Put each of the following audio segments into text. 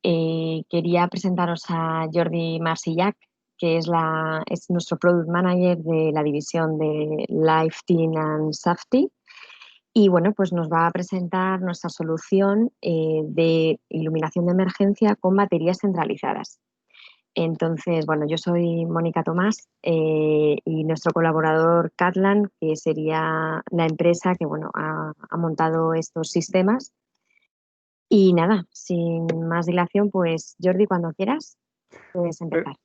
Quería presentaros a Jordi Marsillac, que es nuestro Product Manager de la división de Lifting and Safety. Y bueno, pues nos va a presentar nuestra solución de iluminación de emergencia con baterías centralizadas. Entonces, bueno, yo soy Mónica Tomás y nuestro colaborador Catlan, que sería la empresa que bueno, ha montado estos sistemas. Y nada, sin más dilación, pues Jordi, cuando quieras, puedes empezar.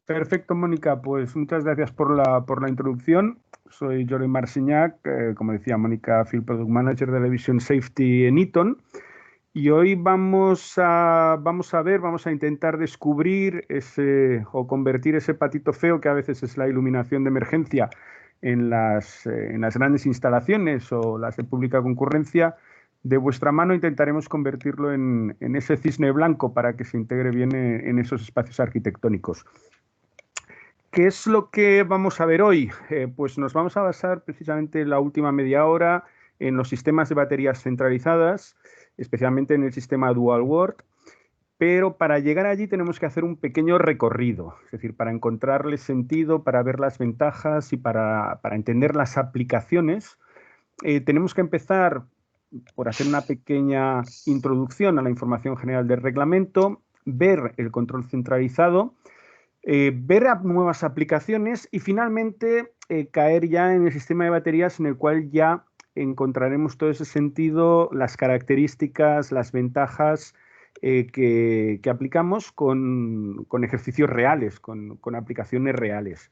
Perfecto, Mónica. Pues muchas gracias por la introducción. Soy Jordi Marsignac, como decía Mónica, Field Product Manager de la división Safety en Eaton. Y hoy vamos a intentar descubrir o convertir ese patito feo que a veces es la iluminación de emergencia en las grandes instalaciones o las de pública concurrencia. De vuestra mano intentaremos convertirlo en ese cisne blanco para que se integre bien en esos espacios arquitectónicos. ¿Qué es lo que vamos a ver hoy? Pues nos vamos a basar precisamente en la última media hora en los sistemas de baterías centralizadas, especialmente en el sistema Dual World, pero para llegar allí tenemos que hacer un pequeño recorrido, es decir, para encontrarle sentido, para ver las ventajas y para entender las aplicaciones, tenemos que empezar por hacer una pequeña introducción a la información general del reglamento, ver el control centralizado, ver nuevas aplicaciones y finalmente caer ya en el sistema de baterías en el cual ya encontraremos todo ese sentido, las características, las ventajas que aplicamos con ejercicios reales, con aplicaciones reales.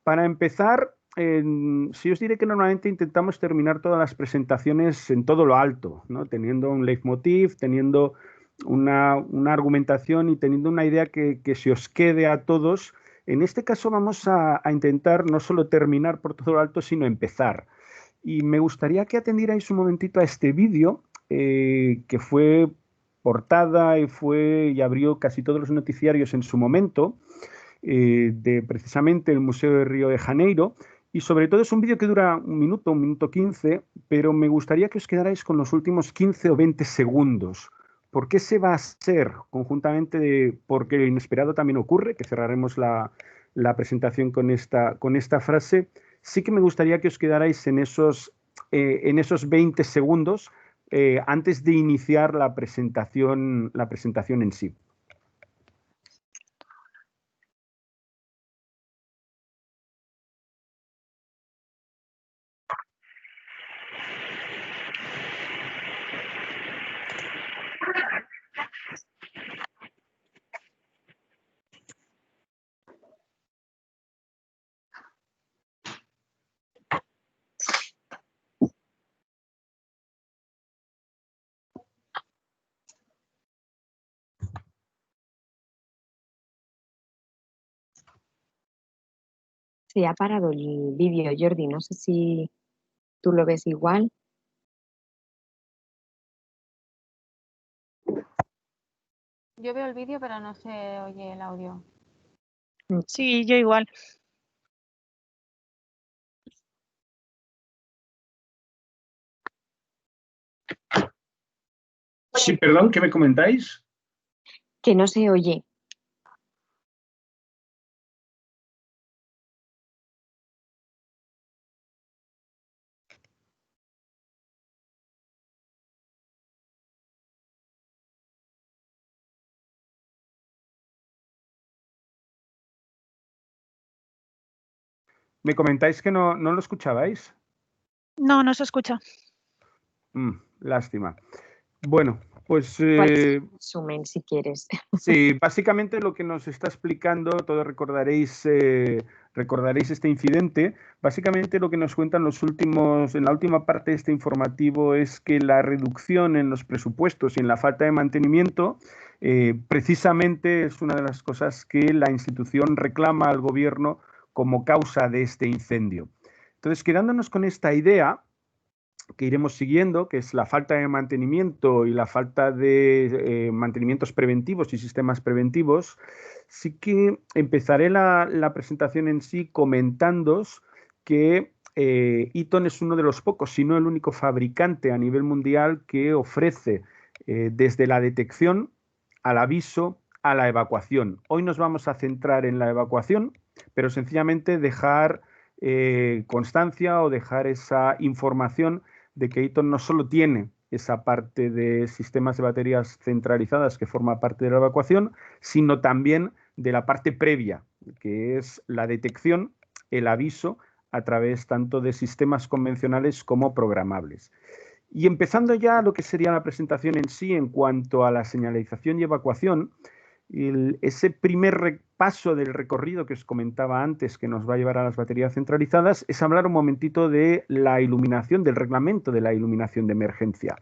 Para empezar, si os diré que normalmente intentamos terminar todas las presentaciones en todo lo alto, ¿no? Teniendo un leitmotiv, teniendo una argumentación y teniendo una idea que se os quede a todos. En este caso vamos a intentar no solo terminar por todo lo alto, sino empezar. Y me gustaría que atendierais un momentito a este vídeo que fue portada y abrió casi todos los noticiarios en su momento, de precisamente el Museo de Río de Janeiro. Y sobre todo es un vídeo que dura un minuto 15, pero me gustaría que os quedarais con los últimos 15 o 20 segundos. ¿Por qué se va a hacer conjuntamente? Porque lo inesperado también ocurre, que cerraremos la presentación con esta frase. Sí que me gustaría que os quedarais en esos 20 segundos antes de iniciar la presentación en sí. Se ha parado el vídeo, Jordi. No sé si tú lo ves igual. Yo veo el vídeo, pero no se oye el audio. Sí, yo igual. Sí, perdón, ¿qué me comentáis? Que no se oye. ¿Me comentáis que no lo escuchabais? No, no se escucha. Lástima. Bueno, pues Resumen, si quieres. sí, básicamente lo que nos está explicando, todos recordaréis este incidente. Básicamente lo que nos cuentan en la última parte de este informativo es que la reducción en los presupuestos y en la falta de mantenimiento precisamente es una de las cosas que la institución reclama al gobierno como causa de este incendio. Entonces, quedándonos con esta idea que iremos siguiendo, que es la falta de mantenimiento y la falta de mantenimientos preventivos y sistemas preventivos, sí que empezaré la presentación en sí comentándoos que Eaton es uno de los pocos, si no el único fabricante a nivel mundial que ofrece desde la detección al aviso a la evacuación. Hoy nos vamos a centrar en la evacuación, pero sencillamente dejar constancia o dejar esa información de que Eaton no solo tiene esa parte de sistemas de baterías centralizadas que forma parte de la evacuación, sino también de la parte previa, que es la detección, el aviso, a través tanto de sistemas convencionales como programables. Y empezando ya lo que sería la presentación en sí en cuanto a la señalización y evacuación, ese primer repaso del recorrido que os comentaba antes que nos va a llevar a las baterías centralizadas es hablar un momentito de la iluminación, del reglamento de la iluminación de emergencia.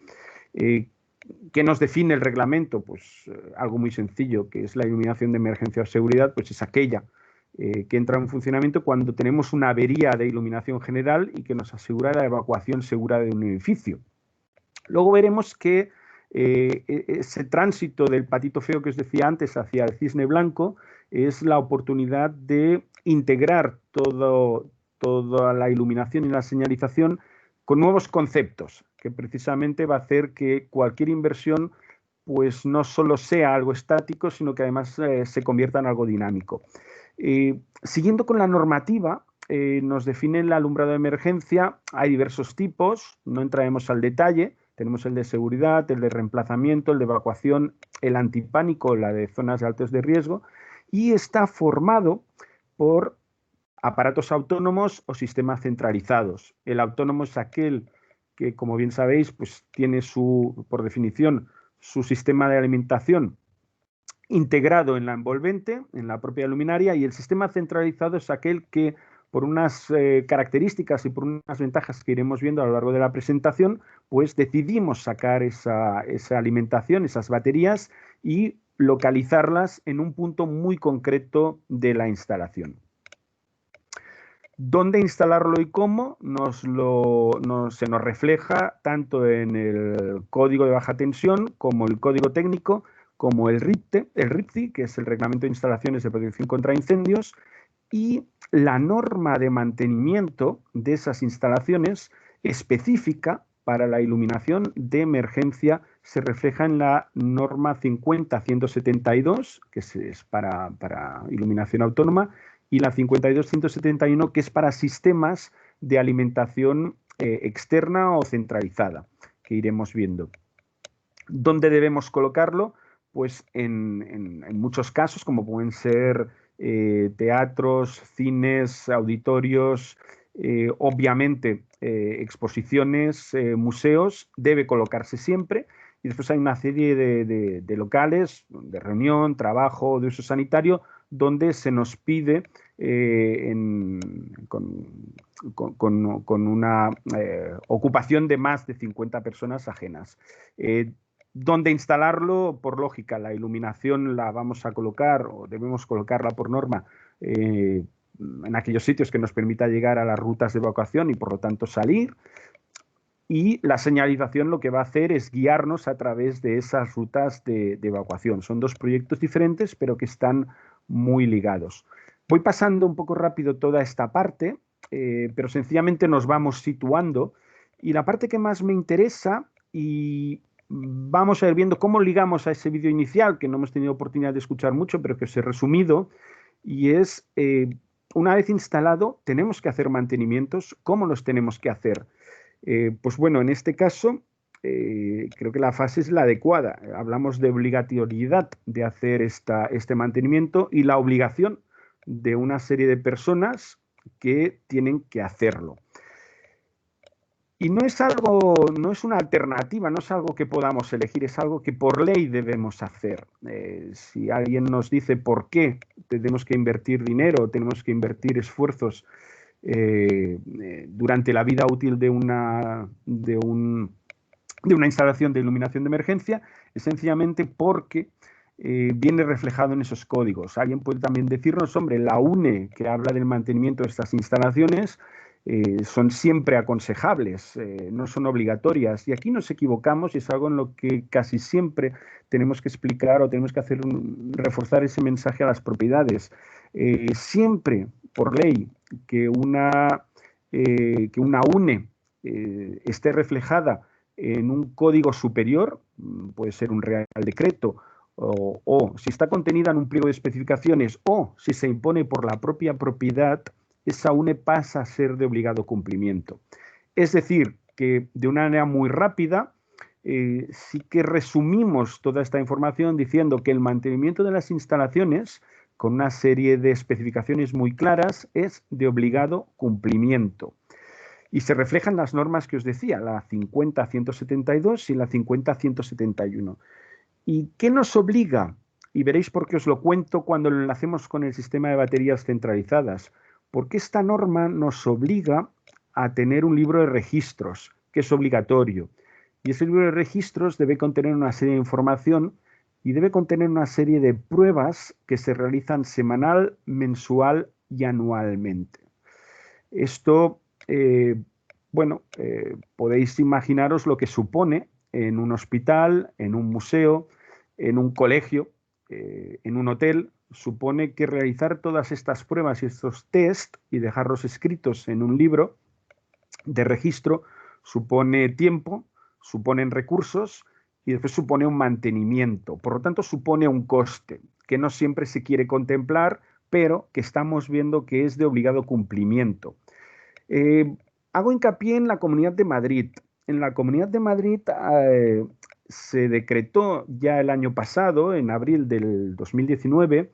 ¿Qué nos define el reglamento? Pues algo muy sencillo, que es la iluminación de emergencia o seguridad, pues es aquella que entra en funcionamiento cuando tenemos una avería de iluminación general y que nos asegura la evacuación segura de un edificio. Luego veremos que ese tránsito del patito feo que os decía antes hacia el cisne blanco es la oportunidad de integrar toda la iluminación y la señalización con nuevos conceptos, que precisamente va a hacer que cualquier inversión pues no solo sea algo estático, sino que además se convierta en algo dinámico. Siguiendo con la normativa, nos define el alumbrado de emergencia. Hay diversos tipos, no entraremos al detalle. Tenemos el de seguridad, el de reemplazamiento, el de evacuación, el antipánico, la de zonas altas de riesgo, y está formado por aparatos autónomos o sistemas centralizados. El autónomo es aquel que, como bien sabéis, pues tiene por definición, su sistema de alimentación integrado en la envolvente, en la propia luminaria, y el sistema centralizado es aquel que, por unas características y por unas ventajas que iremos viendo a lo largo de la presentación, pues decidimos sacar esa alimentación, esas baterías, y localizarlas en un punto muy concreto de la instalación. ¿Dónde instalarlo y cómo? Se nos refleja tanto en el código de baja tensión como el código técnico, como el RIPCI, que es el Reglamento de Instalaciones de Protección contra Incendios, y la norma de mantenimiento de esas instalaciones específica para la iluminación de emergencia se refleja en la norma 50.172, que es para iluminación autónoma, y la 52.171, que es para sistemas de alimentación externa o centralizada, que iremos viendo. ¿Dónde debemos colocarlo? Pues en muchos casos, como pueden ser teatros, cines, auditorios, obviamente exposiciones, museos, debe colocarse siempre. Y después hay una serie de locales de reunión, trabajo, de uso sanitario, donde se nos pide con una ocupación de más de 50 personas ajenas. ¿Dónde instalarlo? Por lógica, la iluminación la vamos a colocar o debemos colocarla por norma en aquellos sitios que nos permita llegar a las rutas de evacuación y por lo tanto salir. Y la señalización lo que va a hacer es guiarnos a través de esas rutas de evacuación. Son dos proyectos diferentes, pero que están muy ligados. Voy pasando un poco rápido toda esta parte, pero sencillamente nos vamos situando. Y la parte que más me interesa, y vamos a ir viendo cómo ligamos a ese vídeo inicial, que no hemos tenido oportunidad de escuchar mucho, pero que os he resumido, y es, una vez instalado, tenemos que hacer mantenimientos. ¿Cómo los tenemos que hacer? Pues bueno, en este caso, creo que la fase es la adecuada. Hablamos de obligatoriedad de hacer este mantenimiento y la obligación de una serie de personas que tienen que hacerlo. Y no es una alternativa, no es algo que podamos elegir, es algo que por ley debemos hacer. Si alguien nos dice por qué tenemos que invertir dinero, tenemos que invertir esfuerzos durante la vida útil de una instalación de iluminación de emergencia, es sencillamente porque viene reflejado en esos códigos. Alguien puede también decirnos, hombre, la UNE, que habla del mantenimiento de estas instalaciones, son siempre aconsejables, no son obligatorias. Y aquí nos equivocamos y es algo en lo que casi siempre tenemos que explicar o tenemos que reforzar ese mensaje a las propiedades. Siempre, por ley, que una UNE esté reflejada en un código superior, puede ser un Real Decreto, o si está contenida en un pliego de especificaciones, o si se impone por la propia propiedad, esa UNE pasa a ser de obligado cumplimiento. Es decir, que de una manera muy rápida, sí que resumimos toda esta información diciendo que el mantenimiento de las instalaciones, con una serie de especificaciones muy claras, es de obligado cumplimiento. Y se reflejan las normas que os decía, la 50.172 y la 50.171. ¿Y qué nos obliga? Y veréis por qué os lo cuento cuando lo enlacemos con el sistema de baterías centralizadas. Porque esta norma nos obliga a tener un libro de registros, que es obligatorio. Y ese libro de registros debe contener una serie de información y debe contener una serie de pruebas que se realizan semanal, mensual y anualmente. Esto, podéis imaginaros lo que supone en un hospital, en un museo, en un colegio, en un hotel. Supone que realizar todas estas pruebas y estos test y dejarlos escritos en un libro de registro supone tiempo, suponen recursos y después supone un mantenimiento. Por lo tanto, supone un coste que no siempre se quiere contemplar, pero que estamos viendo que es de obligado cumplimiento. Hago hincapié en la Comunidad de Madrid. En la Comunidad de Madrid se decretó ya el año pasado, en abril del 2019,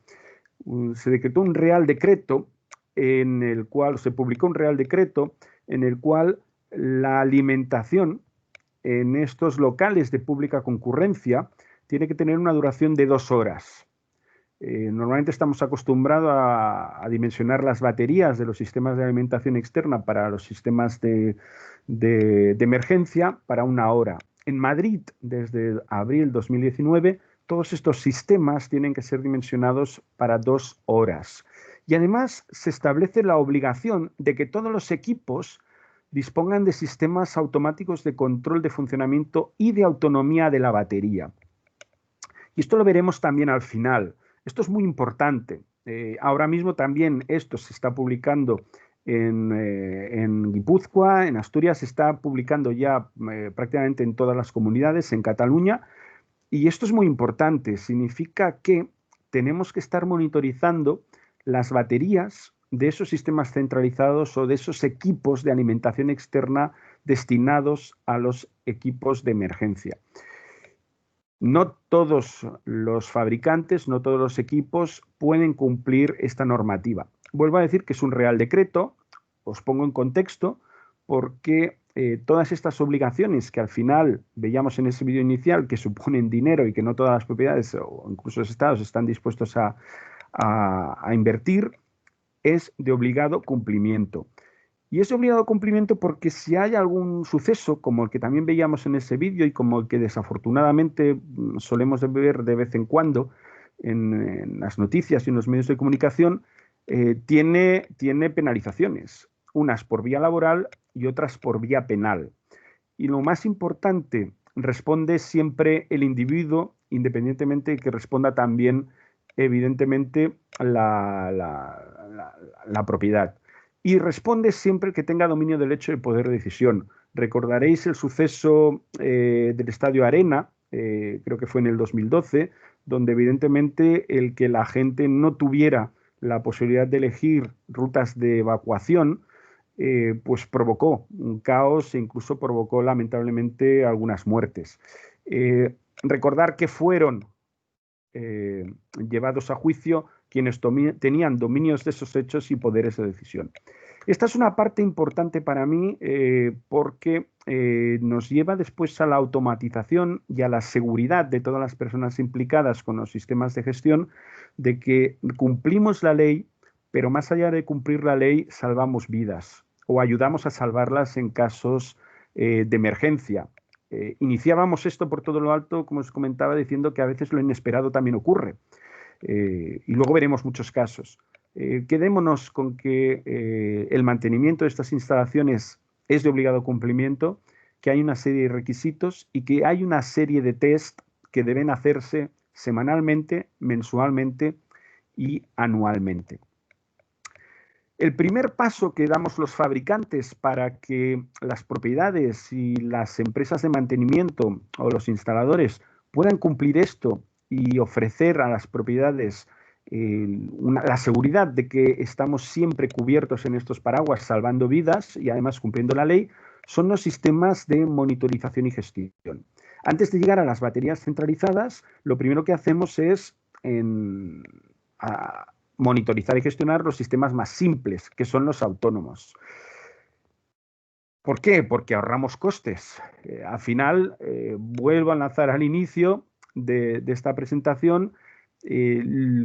se decretó un Real Decreto en el cual se publicó un Real Decreto en el cual la alimentación en estos locales de pública concurrencia tiene que tener una duración de 2 horas. Normalmente estamos acostumbrados a dimensionar las baterías de los sistemas de alimentación externa para los sistemas de emergencia para 1 hora. En Madrid, desde abril 2019, todos estos sistemas tienen que ser dimensionados para 2 horas. Y además se establece la obligación de que todos los equipos dispongan de sistemas automáticos de control de funcionamiento y de autonomía de la batería. Y esto lo veremos también al final. Esto es muy importante. Ahora mismo también esto se está publicando en Guipúzcoa, en Asturias, se está publicando ya prácticamente en todas las comunidades, en Cataluña. Y esto es muy importante. Significa que tenemos que estar monitorizando las baterías de esos sistemas centralizados o de esos equipos de alimentación externa destinados a los equipos de emergencia. No todos los fabricantes, no todos los equipos pueden cumplir esta normativa. Vuelvo a decir que es un Real Decreto, os pongo en contexto, porque todas estas obligaciones que al final veíamos en ese vídeo inicial que suponen dinero y que no todas las propiedades o incluso los estados están dispuestos a invertir, es de obligado cumplimiento. Y es de obligado cumplimiento porque si hay algún suceso, como el que también veíamos en ese vídeo y como el que desafortunadamente solemos ver de vez en cuando en las noticias y en los medios de comunicación, tiene penalizaciones, unas por vía laboral y otras por vía penal. Y lo más importante, responde siempre el individuo, independientemente de que responda también, evidentemente, la propiedad. Y responde siempre que tenga dominio del hecho de poder de decisión. Recordaréis el suceso del Estadio Arena, creo que fue en el 2012, donde evidentemente el que la gente no tuviera la posibilidad de elegir rutas de evacuación, pues provocó un caos e incluso provocó lamentablemente algunas muertes. Recordar que fueron llevados a juicio quienes tenían dominios de esos hechos y poderes de decisión. Esta es una parte importante para mí porque nos lleva después a la automatización y a la seguridad de todas las personas implicadas con los sistemas de gestión, de que cumplimos la ley, pero más allá de cumplir la ley, salvamos vidas o ayudamos a salvarlas en casos de emergencia. Iniciábamos esto por todo lo alto, como os comentaba, diciendo que a veces lo inesperado también ocurre. Y luego veremos muchos casos. Quedémonos con que el mantenimiento de estas instalaciones es de obligado cumplimiento, que hay una serie de requisitos y que hay una serie de test que deben hacerse semanalmente, mensualmente y anualmente. El primer paso que damos los fabricantes para que las propiedades y las empresas de mantenimiento o los instaladores puedan cumplir esto y ofrecer a las propiedades la seguridad de que estamos siempre cubiertos en estos paraguas, salvando vidas y además cumpliendo la ley, son los sistemas de monitorización y gestión. Antes de llegar a las baterías centralizadas, lo primero que hacemos es monitorizar y gestionar los sistemas más simples, que son los autónomos. ¿Por qué? Porque ahorramos costes. Al final, vuelvo a lanzar al inicio de esta presentación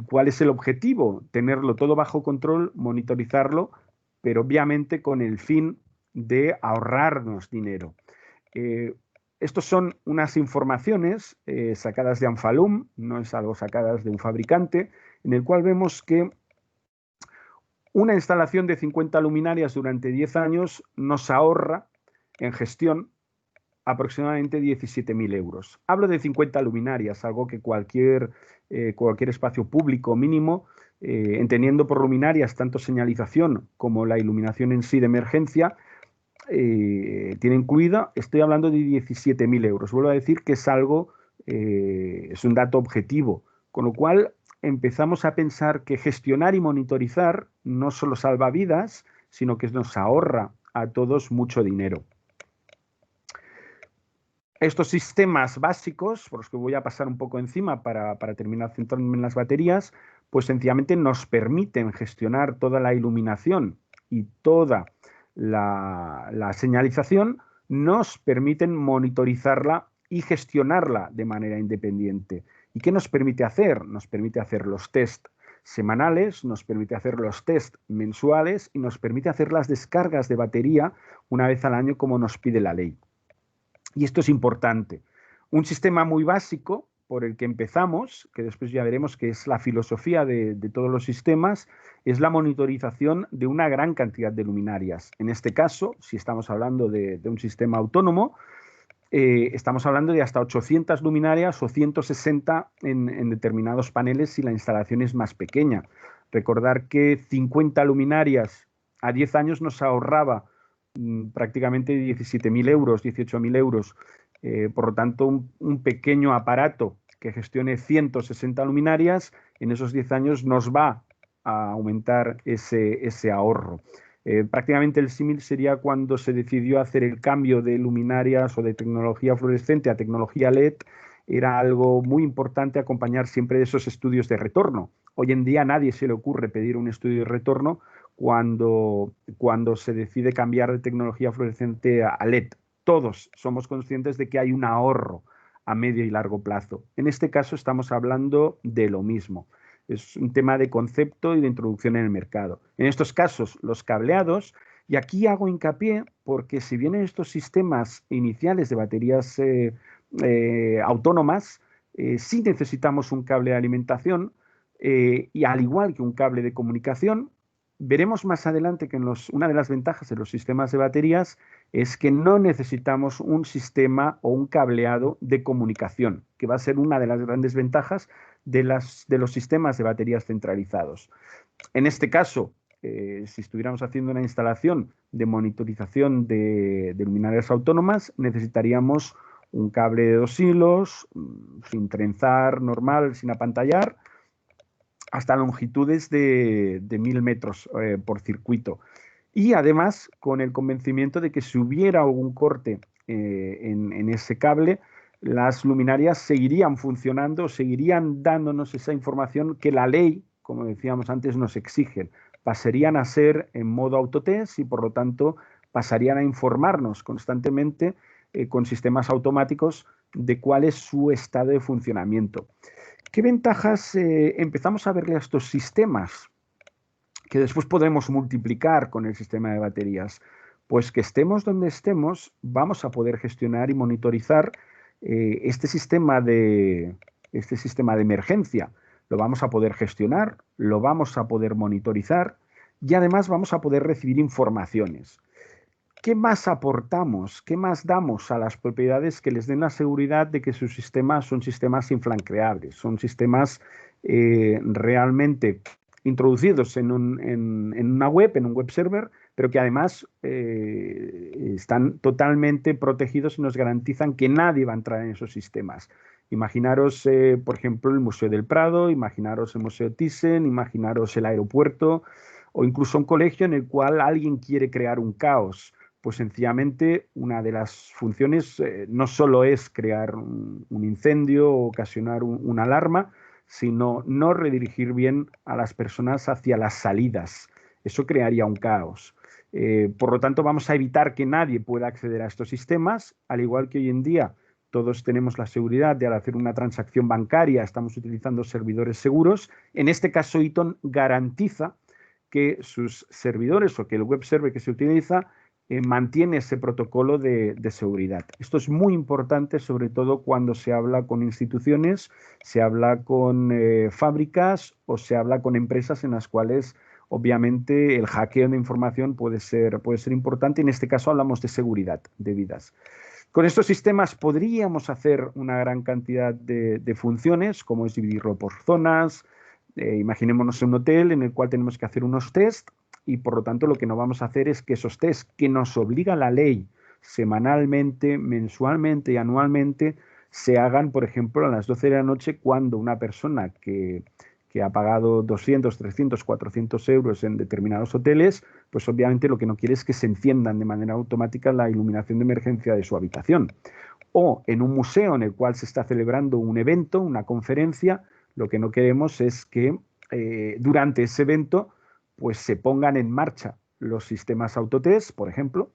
cuál es el objetivo, tenerlo todo bajo control, monitorizarlo, pero obviamente con el fin de ahorrarnos dinero. Estos son unas informaciones sacadas de Anfalum, no es algo sacadas de un fabricante, en el cual vemos que una instalación de 50 luminarias durante 10 años nos ahorra en gestión aproximadamente 17.000 euros. Hablo de 50 luminarias, algo que cualquier espacio público mínimo, entendiendo por luminarias tanto señalización como la iluminación en sí de emergencia, tiene incluida, estoy hablando de 17.000 euros. Vuelvo a decir que es algo, es un dato objetivo, con lo cual empezamos a pensar que gestionar y monitorizar no solo salva vidas, sino que nos ahorra a todos mucho dinero. Estos sistemas básicos, por los que voy a pasar un poco encima para terminar centrándome en las baterías, pues sencillamente nos permiten gestionar toda la iluminación y toda la señalización, nos permiten monitorizarla y gestionarla de manera independiente. ¿Y qué nos permite hacer? Nos permite hacer los test semanales, nos permite hacer los test mensuales y nos permite hacer las descargas de batería una vez al año como nos pide la ley. Y esto es importante. Un sistema muy básico por el que empezamos, que después ya veremos que es la filosofía de todos los sistemas, es la monitorización de una gran cantidad de luminarias. En este caso, si estamos hablando de un sistema autónomo, estamos hablando de hasta 800 luminarias o 160 en determinados paneles si la instalación es más pequeña. Recordar que 50 luminarias a 10 años nos ahorraba prácticamente 17.000 euros, 18.000 euros. Por lo tanto, un pequeño aparato que gestione 160 luminarias, en esos 10 años nos va a aumentar ese ahorro. Prácticamente el símil sería cuando se decidió hacer el cambio de luminarias o de tecnología fluorescente a tecnología LED. Era algo muy importante acompañar siempre de esos estudios de retorno. Hoy en día a nadie se le ocurre pedir un estudio de retorno cuando se decide cambiar de tecnología fluorescente a LED. Todos somos conscientes de que hay un ahorro a medio y largo plazo. En este caso estamos hablando de lo mismo. Es un tema de concepto y de introducción en el mercado. En estos casos, los cableados, y aquí hago hincapié porque si bien en estos sistemas iniciales de baterías autónomas, sí necesitamos un cable de alimentación y al igual que un cable de comunicación, veremos más adelante que una de las ventajas de los sistemas de baterías es que no necesitamos un sistema o un cableado de comunicación, que va a ser una de las grandes ventajas de los sistemas de baterías centralizados. En este caso, si estuviéramos haciendo una instalación de monitorización de luminarias autónomas, necesitaríamos un cable de 2 hilos, sin trenzar, normal, sin apantallar, hasta longitudes de 1.000 metros por circuito. Y además, con el convencimiento de que si hubiera algún corte en ese cable, las luminarias seguirían funcionando, seguirían dándonos esa información que la ley, como decíamos antes, nos exige. Pasarían a ser en modo autotest y, por lo tanto, pasarían a informarnos constantemente con sistemas automáticos de cuál es su estado de funcionamiento. ¿Qué ventajas empezamos a verle a estos sistemas que después podremos multiplicar con el sistema de baterías? Pues que estemos donde estemos, vamos a poder gestionar y monitorizar este sistema de emergencia. Lo vamos a poder gestionar, lo vamos a poder monitorizar y además vamos a poder recibir informaciones. ¿Qué más aportamos? ¿Qué más damos a las propiedades que les den la seguridad de que sus sistemas son sistemas infranqueables? Son sistemas realmente introducidos en una web, en un web server, pero que además están totalmente protegidos y nos garantizan que nadie va a entrar en esos sistemas. Imaginaros, por ejemplo, el Museo del Prado, imaginaros el Museo Thyssen, imaginaros el aeropuerto o incluso un colegio en el cual alguien quiere crear un caos. Pues sencillamente una de las funciones no solo es crear un incendio o ocasionar una alarma, sino no redirigir bien a las personas hacia las salidas. Eso crearía un caos. Por lo tanto, vamos a evitar que nadie pueda acceder a estos sistemas, al igual que hoy en día todos tenemos la seguridad de al hacer una transacción bancaria estamos utilizando servidores seguros. En este caso, Eaton garantiza que sus servidores o que el web server que se utiliza mantiene ese protocolo de seguridad. Esto es muy importante, sobre todo cuando se habla con instituciones, se habla con fábricas o se habla con empresas en las cuales obviamente el hackeo de información puede ser importante. En este caso hablamos de seguridad de vidas. Con estos sistemas podríamos hacer una gran cantidad de funciones, como es dividirlo por zonas. Imaginémonos un hotel en el cual tenemos que hacer unos test y por lo tanto lo que no vamos a hacer es que esos test que nos obliga la ley semanalmente, mensualmente y anualmente se hagan, por ejemplo, a las 12 de la noche cuando una persona que ha pagado 200, 300, 400 euros en determinados hoteles, pues obviamente lo que no quiere es que se enciendan de manera automática la iluminación de emergencia de su habitación. O en un museo en el cual se está celebrando un evento, una conferencia, lo que no queremos es que durante ese evento pues se pongan en marcha los sistemas autotest, por ejemplo,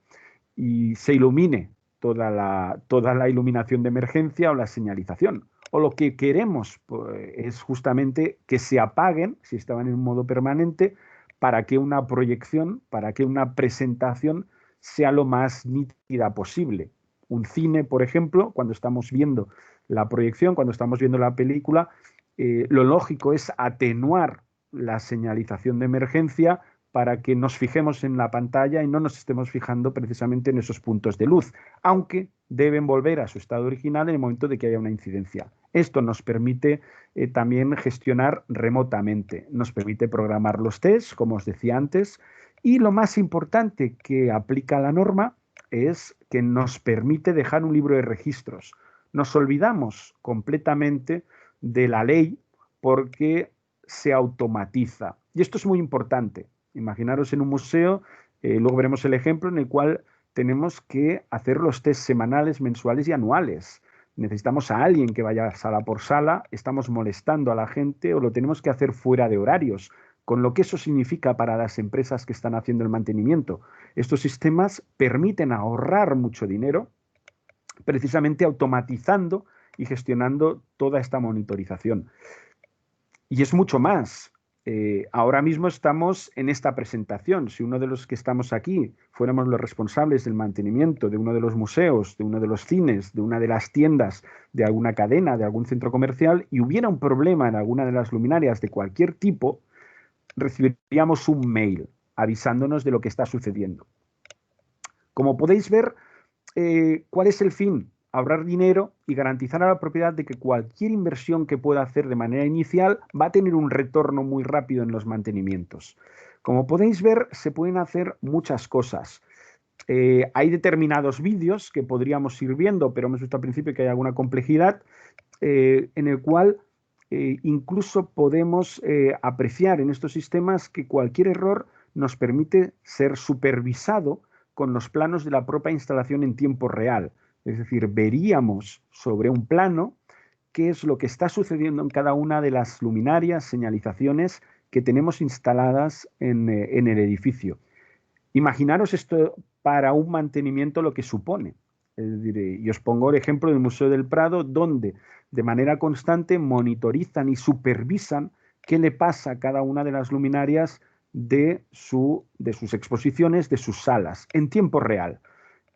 y se ilumine toda la iluminación de emergencia o la señalización. O lo que queremos pues, es justamente que se apaguen, si estaban en modo permanente, para que una proyección, para que una presentación sea lo más nítida posible. Un cine, por ejemplo, cuando estamos viendo la proyección, cuando estamos viendo la película, lo lógico es atenuar la señalización de emergencia para que nos fijemos en la pantalla y no nos estemos fijando precisamente en esos puntos de luz, aunque deben volver a su estado original en el momento de que haya una incidencia. Esto nos permite también gestionar remotamente, nos permite programar los tests, como os decía antes, y lo más importante que aplica la norma es que nos permite dejar un libro de registros. Nos olvidamos completamente de la ley porque se automatiza. Y esto es muy importante. Imaginaros en un museo, luego veremos el ejemplo en el cual tenemos que hacer los test semanales, mensuales y anuales. Necesitamos a alguien que vaya sala por sala, estamos molestando a la gente o lo tenemos que hacer fuera de horarios, con lo que eso significa para las empresas que están haciendo el mantenimiento. Estos sistemas permiten ahorrar mucho dinero, precisamente automatizando y gestionando toda esta monitorización. Y es mucho más. Ahora mismo estamos en esta presentación. Si uno de los que estamos aquí fuéramos los responsables del mantenimiento de uno de los museos, de uno de los cines, de una de las tiendas, de alguna cadena, de algún centro comercial, y hubiera un problema en alguna de las luminarias de cualquier tipo, recibiríamos un mail avisándonos de lo que está sucediendo. Como podéis ver, ¿cuál es el fin? Ahorrar dinero y garantizar a la propiedad de que cualquier inversión que pueda hacer de manera inicial va a tener un retorno muy rápido en los mantenimientos. Como podéis ver, se pueden hacer muchas cosas. Hay determinados vídeos que podríamos ir viendo, pero hemos visto al principio que hay alguna complejidad, en el cual incluso podemos apreciar en estos sistemas que cualquier error nos permite ser supervisado con los planos de la propia instalación en tiempo real. Es decir, veríamos sobre un plano qué es lo que está sucediendo en cada una de las luminarias, señalizaciones que tenemos instaladas en el edificio. Imaginaros esto para un mantenimiento lo que supone. Es decir, y os pongo el ejemplo del Museo del Prado, donde de manera constante monitorizan y supervisan qué le pasa a cada una de las luminarias de sus exposiciones, de sus salas, en tiempo real.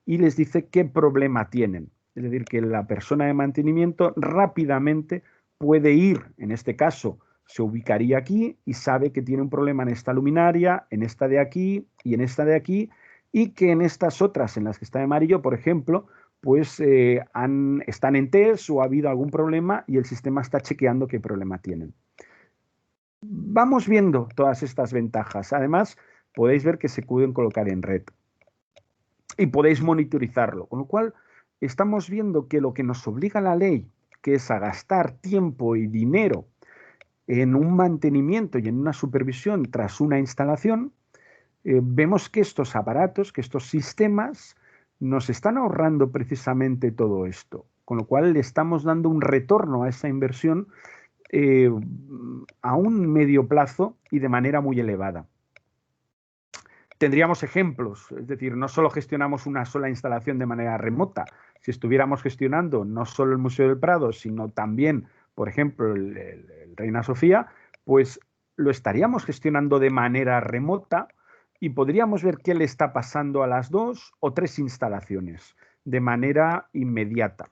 Y les dice qué problema tienen. Es decir, que la persona de mantenimiento rápidamente puede ir, en este caso, se ubicaría aquí y sabe que tiene un problema en esta luminaria, en esta de aquí y en esta de aquí, y que en estas otras, en las que está en amarillo, por ejemplo, pues están en test o ha habido algún problema y el sistema está chequeando qué problema tienen. vamos viendo todas estas ventajas. Además, podéis ver que se pueden colocar en red y podéis monitorizarlo, con lo cual estamos viendo que lo que nos obliga la ley, que es a gastar tiempo y dinero en un mantenimiento y en una supervisión tras una instalación, vemos que estos aparatos, que estos sistemas nos están ahorrando precisamente todo esto, con lo cual le estamos dando un retorno a esa inversión a un medio plazo y de manera muy elevada. Tendríamos ejemplos, es decir, no solo gestionamos una sola instalación de manera remota. Si estuviéramos gestionando no solo el Museo del Prado, sino también, por ejemplo, el Reina Sofía, pues lo estaríamos gestionando de manera remota y podríamos ver qué le está pasando a las 2 o 3 instalaciones de manera inmediata.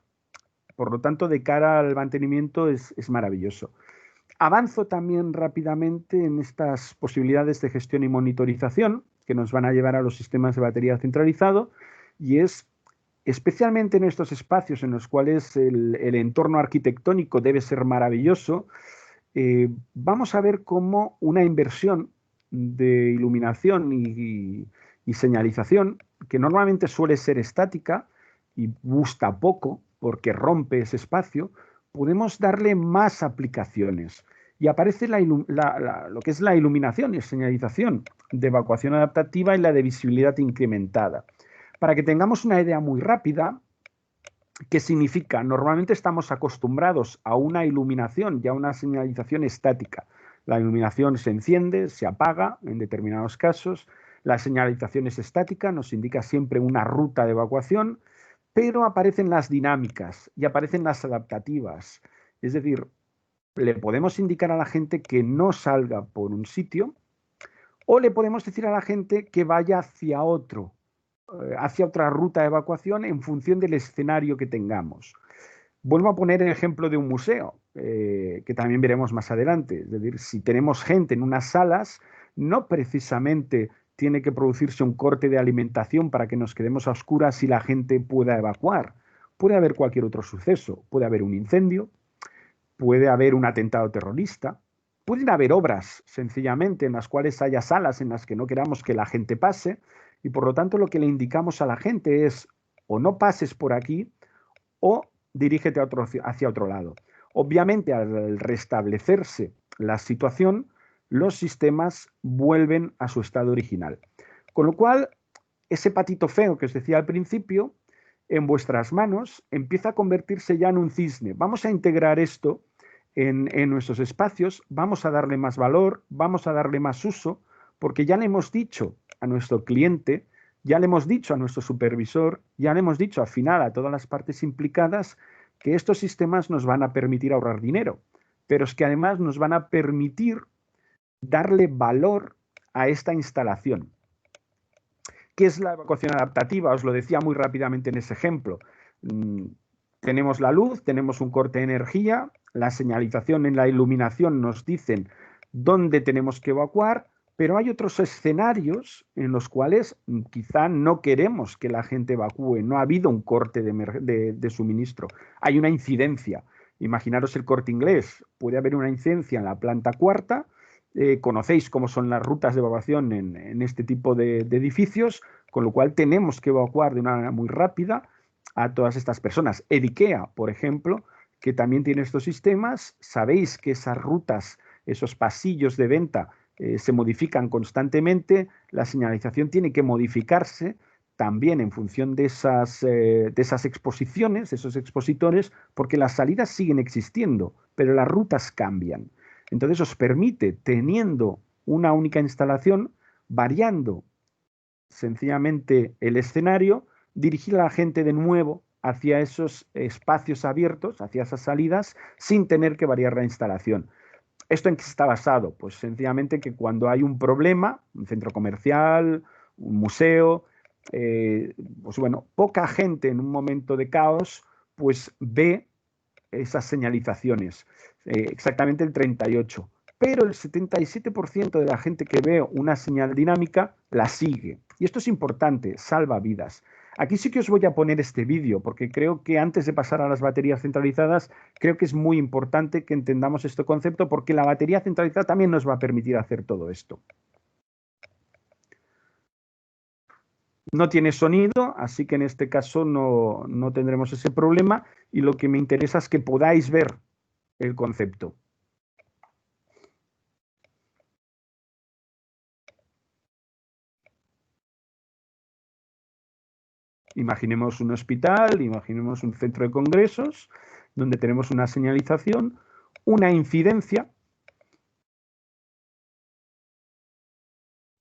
Por lo tanto, de cara al mantenimiento es maravilloso. Avanzo también rápidamente en estas posibilidades de gestión y monitorización que nos van a llevar a los sistemas de batería centralizado, y es especialmente en estos espacios en los cuales el entorno arquitectónico debe ser maravilloso. Vamos a ver cómo una inversión de iluminación y señalización, que normalmente suele ser estática y gusta poco porque rompe ese espacio, podemos darle más aplicaciones. Y aparece lo que es la iluminación y señalización de evacuación adaptativa y la de visibilidad incrementada. Para que tengamos una idea muy rápida, ¿qué significa? Normalmente estamos acostumbrados a una iluminación y a una señalización estática. La iluminación se enciende, se apaga en determinados casos. La señalización es estática, nos indica siempre una ruta de evacuación, pero aparecen las dinámicas y aparecen las adaptativas. Es decir, le podemos indicar a la gente que no salga por un sitio o le podemos decir a la gente que vaya hacia otra ruta de evacuación en función del escenario que tengamos. Vuelvo a poner el ejemplo de un museo, que también veremos más adelante. Es decir, si tenemos gente en unas salas, no precisamente tiene que producirse un corte de alimentación para que nos quedemos a oscuras y la gente pueda evacuar. Puede haber cualquier otro suceso, puede haber un incendio, puede haber un atentado terrorista, pueden haber obras, sencillamente, en las cuales haya salas en las que no queramos que la gente pase, y por lo tanto lo que le indicamos a la gente es o no pases por aquí o dirígete hacia otro lado. Obviamente, al restablecerse la situación, los sistemas vuelven a su estado original. Con lo cual, ese patito feo que os decía al principio, en vuestras manos empieza a convertirse ya en un cisne. Vamos a integrar esto en nuestros espacios, vamos a darle más valor, vamos a darle más uso, porque ya le hemos dicho a nuestro cliente, ya le hemos dicho a nuestro supervisor, ya le hemos dicho al final a todas las partes implicadas que estos sistemas nos van a permitir ahorrar dinero, pero es que además nos van a permitir darle valor a esta instalación. ¿Qué es la evacuación adaptativa? Os lo decía muy rápidamente en ese ejemplo. Tenemos la luz, tenemos un corte de energía, la señalización en la iluminación nos dicen dónde tenemos que evacuar, pero hay otros escenarios en los cuales quizá no queremos que la gente evacúe, no ha habido un corte de suministro, hay una incidencia. Imaginaros el Corte Inglés, puede haber una incidencia en la planta cuarta, conocéis cómo son las rutas de evacuación en este tipo de edificios, con lo cual tenemos que evacuar de una manera muy rápida a todas estas personas. El IKEA, por ejemplo, que también tiene estos sistemas, sabéis que esas rutas, esos pasillos de venta se modifican constantemente, la señalización tiene que modificarse también en función de esas exposiciones, de esos expositores, porque las salidas siguen existiendo, pero las rutas cambian. Entonces os permite, teniendo una única instalación, variando sencillamente el escenario, dirigir a la gente de nuevo hacia esos espacios abiertos, hacia esas salidas, sin tener que variar la instalación. ¿Esto en qué está basado? Pues sencillamente que cuando hay un problema, un centro comercial, un museo, pues bueno, poca gente en un momento de caos, pues ve esas señalizaciones, exactamente el 38%. Pero el 77% de la gente que ve una señal dinámica la sigue. Y esto es importante, salva vidas. Aquí sí que os voy a poner este vídeo, porque creo que antes de pasar a las baterías centralizadas, creo que es muy importante que entendamos este concepto, porque la batería centralizada también nos va a permitir hacer todo esto. No tiene sonido, así que en este caso no tendremos ese problema, y lo que me interesa es que podáis ver el concepto. Imaginemos un hospital, imaginemos un centro de congresos, donde tenemos una señalización, una incidencia.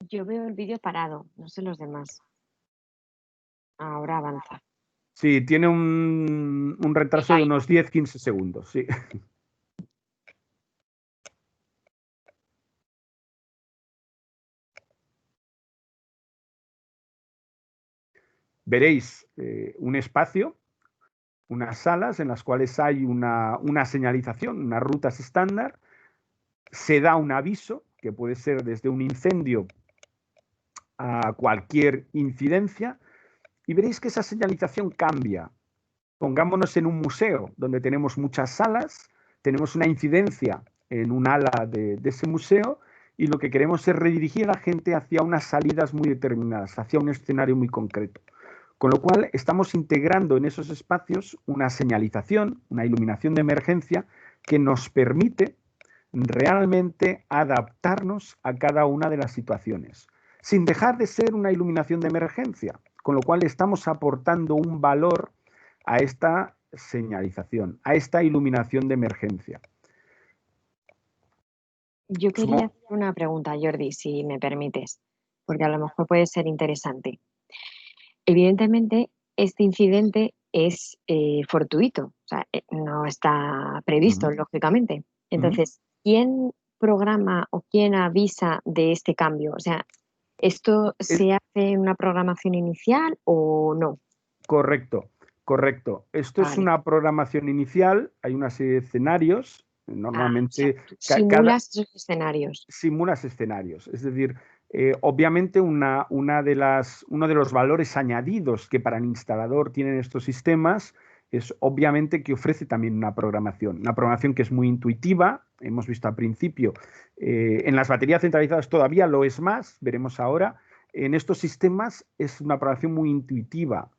Yo veo el vídeo parado, no sé los demás. Ahora avanza. Sí, tiene un retraso de unos 10-15 segundos, sí. Veréis un espacio, unas salas en las cuales hay una señalización, unas rutas estándar, se da un aviso, que puede ser desde un incendio a cualquier incidencia, y veréis que esa señalización cambia. Pongámonos en un museo donde tenemos muchas salas, tenemos una incidencia en un ala de ese museo, y lo que queremos es redirigir a la gente hacia unas salidas muy determinadas, hacia un escenario muy concreto. Con lo cual estamos integrando en esos espacios una señalización, una iluminación de emergencia que nos permite realmente adaptarnos a cada una de las situaciones, sin dejar de ser una iluminación de emergencia, con lo cual estamos aportando un valor a esta señalización, a esta iluminación de emergencia. Yo quería hacer una pregunta, Jordi, si me permites, porque a lo mejor puede ser interesante. Evidentemente, este incidente es fortuito, o sea, no está previsto, lógicamente. Entonces, ¿quién programa o quién avisa de este cambio? O sea, ¿esto se hace en una programación inicial o no? Correcto, correcto. Esto es una programación inicial, hay una serie de escenarios, normalmente... O sea, simulas esos escenarios. Simulas escenarios, es decir, obviamente uno de los valores añadidos que para el instalador tienen estos sistemas es obviamente que ofrece también una programación que es muy intuitiva. Hemos visto al principio, en las baterías centralizadas todavía lo es más, veremos ahora. En estos sistemas es una programación muy intuitiva.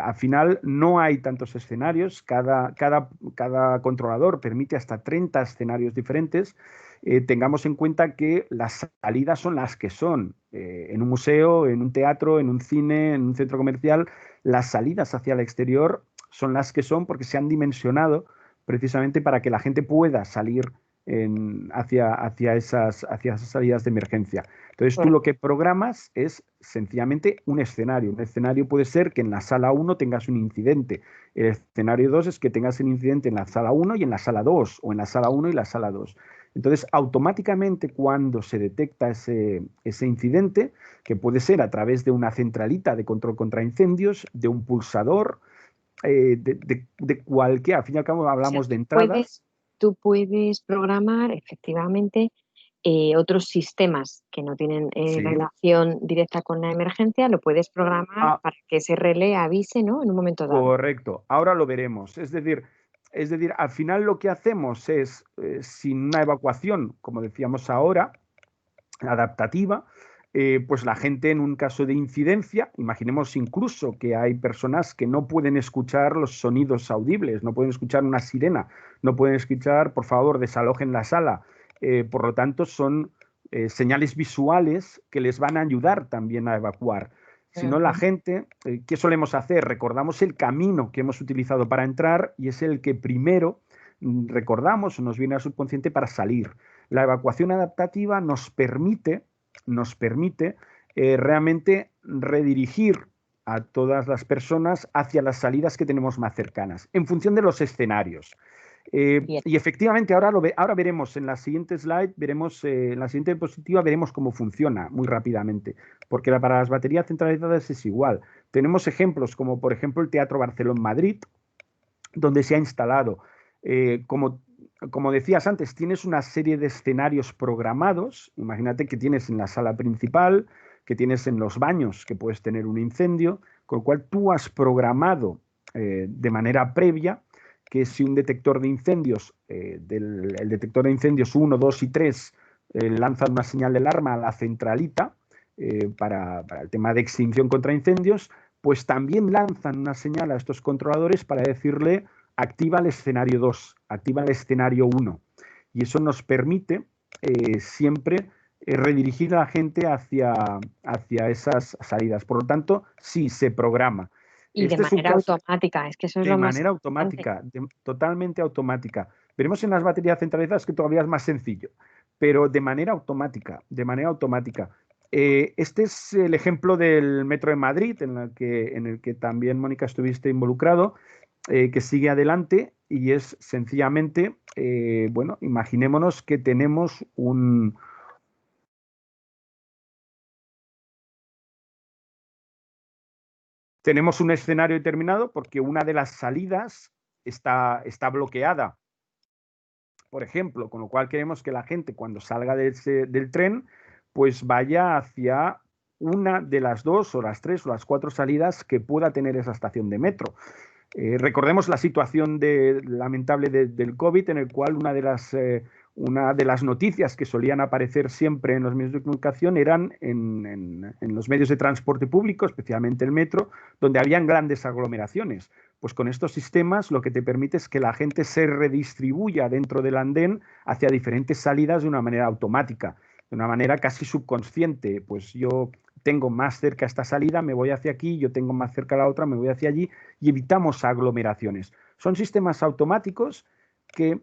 Al final no hay tantos escenarios, cada controlador permite hasta 30 escenarios diferentes. Tengamos en cuenta que las salidas son las que son. En un museo, en un teatro, en un cine, en un centro comercial, las salidas hacia el exterior son las que son porque se han dimensionado precisamente para que la gente pueda salir hacia esas salidas de emergencia. Entonces tú lo que programas es sencillamente un escenario. Un escenario puede ser que en la sala 1 tengas un incidente. El escenario 2 es que tengas el incidente en la sala 1 y en la sala 2, o en la sala 1 y la sala 2. Entonces, automáticamente cuando se detecta ese incidente, que puede ser a través de una centralita de control contra incendios, de un pulsador, de cualquier, al fin y al cabo hablamos de entradas. Tú puedes programar efectivamente otros sistemas que no tienen relación directa con la emergencia, lo puedes programar para que ese relé avise, ¿no?, en un momento dado. Correcto, ahora lo veremos. Es decir, al final lo que hacemos es, sin una evacuación, como decíamos ahora, adaptativa, pues la gente en un caso de incidencia, imaginemos incluso que hay personas que no pueden escuchar los sonidos audibles, no pueden escuchar una sirena, no pueden escuchar, por favor, desalojen la sala. Por lo tanto, son señales visuales que les van a ayudar también a evacuar. Si no, la gente, ¿qué solemos hacer? Recordamos el camino que hemos utilizado para entrar y es el que primero recordamos o nos viene al subconsciente para salir. La evacuación adaptativa nos permite realmente redirigir a todas las personas hacia las salidas que tenemos más cercanas, en función de los escenarios. Y efectivamente, ahora veremos en la siguiente slide, en la siguiente diapositiva veremos cómo funciona muy rápidamente, porque para las baterías centralizadas es igual. Tenemos ejemplos como, por ejemplo, el Teatro Barceló en Madrid, donde se ha instalado, como decías antes, tienes una serie de escenarios programados. Imagínate que tienes en la sala principal, que tienes en los baños, que puedes tener un incendio, con lo cual tú has programado de manera previa que si un detector de incendios, el detector de incendios 1, 2 y 3 lanzan una señal de alarma a la centralita para el tema de extinción contra incendios, pues también lanzan una señal a estos controladores para decirle activa el escenario 2, activa el escenario 1. Y eso nos permite siempre redirigir a la gente hacia esas salidas. Por lo tanto, sí, se programa. Y de Este es un manera caso automática, es que eso es de lo más manera importante. automática, totalmente automática. Veremos en las baterías centralizadas que todavía es más sencillo, pero de manera automática, de manera automática. Este es el ejemplo del Metro de Madrid, en el que también, Mónica, estuviste involucrado, que sigue adelante y es sencillamente, bueno, imaginémonos que tenemos tenemos un escenario determinado porque una de las salidas está bloqueada, por ejemplo, con lo cual queremos que la gente cuando salga del tren pues vaya hacia una de las 2 o las 3 o las 4 salidas que pueda tener esa estación de metro. Recordemos la situación lamentable del COVID, en el cual una de las noticias que solían aparecer siempre en los medios de comunicación eran en los medios de transporte público, especialmente el metro, donde habían grandes aglomeraciones. Pues con estos sistemas lo que te permite es que la gente se redistribuya dentro del andén hacia diferentes salidas de una manera automática, de una manera casi subconsciente. Pues yo tengo más cerca esta salida, me voy hacia aquí, yo tengo más cerca la otra, me voy hacia allí, y evitamos aglomeraciones. Son sistemas automáticos que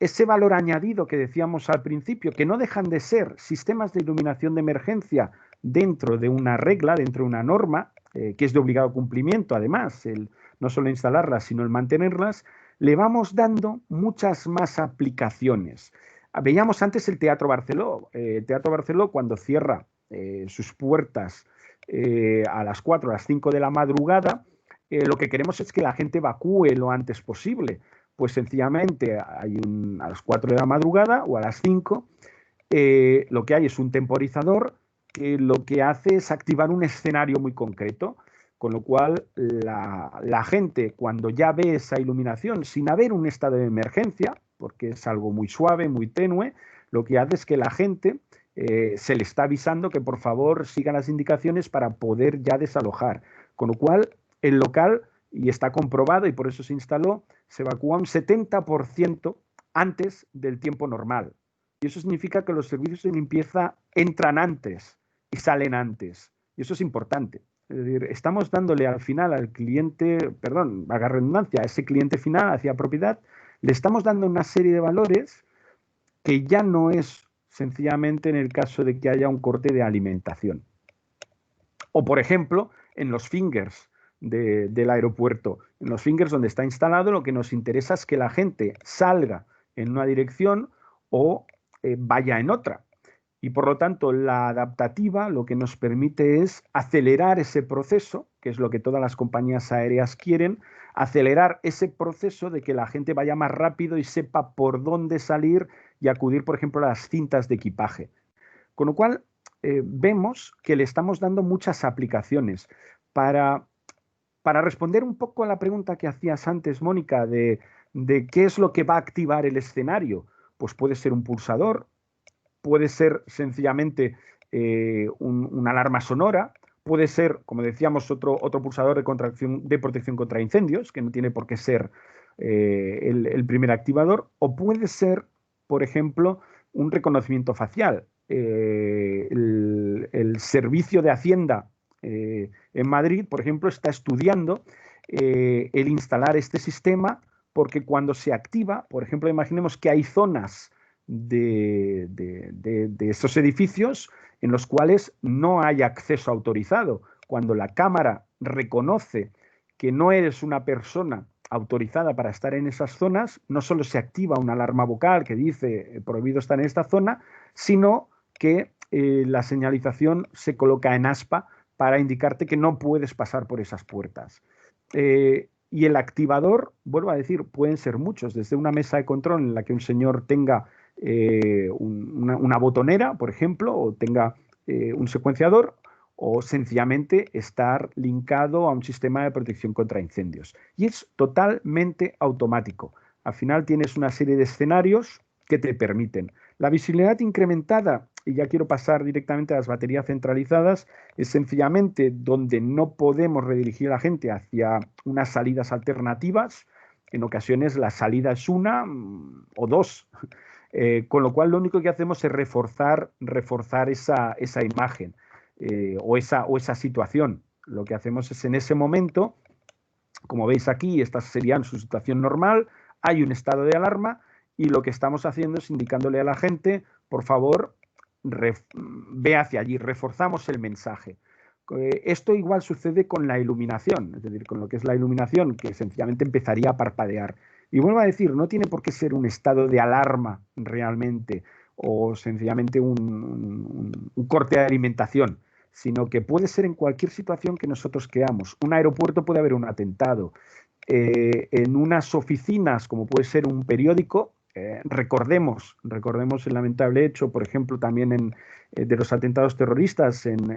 ese valor añadido que decíamos al principio, que no dejan de ser sistemas de iluminación de emergencia dentro de una regla, dentro de una norma, que es de obligado cumplimiento, además, no solo instalarlas, sino el mantenerlas, le vamos dando muchas más aplicaciones. Veíamos antes el Teatro Barceló. El Teatro Barceló, cuando cierra sus puertas a las 4 o las 5 de la madrugada, lo que queremos es que la gente evacúe lo antes posible. Pues sencillamente a las 4 de la madrugada o a las 5, lo que hay es un temporizador que lo que hace es activar un escenario muy concreto, con lo cual la gente, cuando ya ve esa iluminación sin haber un estado de emergencia, porque es algo muy suave, muy tenue, lo que hace es que la gente se le está avisando que por favor sigan las indicaciones para poder ya desalojar. Con lo cual, el local, y está comprobado y por eso se instaló, se evacúa un 70% antes del tiempo normal. Y eso significa que los servicios de limpieza entran antes y salen antes. Y eso es importante. Es decir, estamos dándole al final al cliente, perdón, haga redundancia, a ese cliente final, hacia propiedad, le estamos dando una serie de valores que ya no es sencillamente en el caso de que haya un corte de alimentación. O, por ejemplo, en los fingers del aeropuerto. En los fingers donde está instalado, lo que nos interesa es que la gente salga en una dirección o vaya en otra. Y por lo tanto, la adaptativa lo que nos permite es acelerar ese proceso, que es lo que todas las compañías aéreas quieren, acelerar ese proceso de que la gente vaya más rápido y sepa por dónde salir y acudir, por ejemplo, a las cintas de equipaje. Con lo cual, vemos que le estamos dando muchas aplicaciones. Para responder un poco a la pregunta que hacías antes, Mónica, de qué es lo que va a activar el escenario, pues puede ser un pulsador, puede ser sencillamente una alarma sonora, puede ser, como decíamos, otro pulsador de protección contra incendios, que no tiene por qué ser el primer activador, o puede ser, por ejemplo, un reconocimiento facial. El Servicio de Hacienda en Madrid, por ejemplo, está estudiando el instalar este sistema porque cuando se activa, por ejemplo, imaginemos que hay zonas de esos edificios en los cuales no hay acceso autorizado. Cuando la cámara reconoce que no eres una persona autorizada para estar en esas zonas, no solo se activa una alarma vocal que dice prohibido estar en esta zona, sino que la señalización se coloca en aspa para indicarte que no puedes pasar por esas puertas. Y el activador, vuelvo a decir, pueden ser muchos, desde una mesa de control en la que un señor tenga una botonera, por ejemplo, o tenga un secuenciador, o sencillamente estar linkado a un sistema de protección contra incendios. Y es totalmente automático. Al final tienes una serie de escenarios que te permiten. La visibilidad incrementada, y ya quiero pasar directamente a las baterías centralizadas, es sencillamente donde no podemos redirigir a la gente hacia unas salidas alternativas. En ocasiones la salida es una o dos, con lo cual lo único que hacemos es reforzar esa imagen o esa situación. Lo que hacemos es en ese momento, como veis aquí, esta sería su situación normal, hay un estado de alarma y lo que estamos haciendo es indicándole a la gente, por favor, ve hacia allí, reforzamos el mensaje. Esto igual sucede con la iluminación, es decir, con lo que es la iluminación, que sencillamente empezaría a parpadear. Y vuelvo a decir, no tiene por qué ser un estado de alarma realmente o sencillamente un corte de alimentación, sino que puede ser en cualquier situación que nosotros creamos. Un aeropuerto puede haber un atentado. En unas oficinas, como puede ser un periódico, recordemos el lamentable hecho, por ejemplo, también de los atentados terroristas en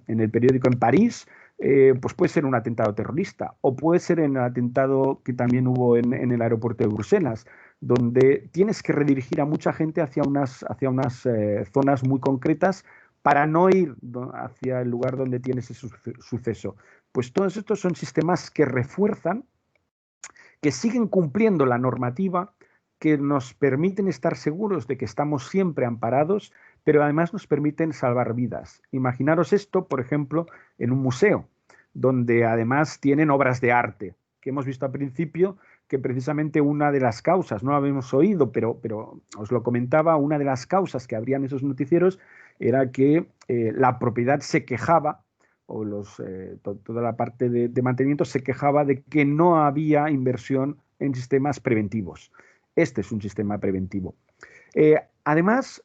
el periódico en París, pues puede ser un atentado terrorista, o puede ser en el atentado que también hubo en el aeropuerto de Bruselas, donde tienes que redirigir a mucha gente hacia unas zonas muy concretas para no ir hacia el lugar donde tienes ese suceso. Pues todos estos son sistemas que refuerzan, que siguen cumpliendo la normativa, que nos permiten estar seguros de que estamos siempre amparados, pero además nos permiten salvar vidas. Imaginaros esto, por ejemplo, en un museo, donde además tienen obras de arte, que hemos visto al principio que precisamente una de las causas, no lo habíamos oído, pero os lo comentaba, una de las causas que habrían esos noticieros era que la propiedad se quejaba, o toda la parte de mantenimiento se quejaba de que no había inversión en sistemas preventivos. Este es un sistema preventivo. Además,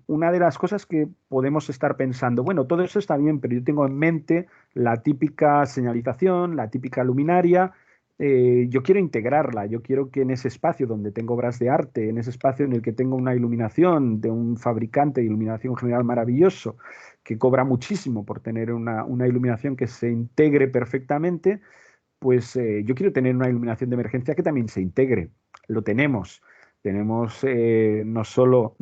una de las cosas que podemos estar pensando, bueno, todo eso está bien, pero yo tengo en mente la típica señalización, la típica luminaria. Yo quiero integrarla, yo quiero que en ese espacio donde tengo obras de arte, en ese espacio en el que tengo una iluminación de un fabricante de iluminación general maravilloso, que cobra muchísimo por tener una iluminación que se integre perfectamente, pues yo quiero tener una iluminación de emergencia que también se integre. Lo tenemos. Tenemos no solo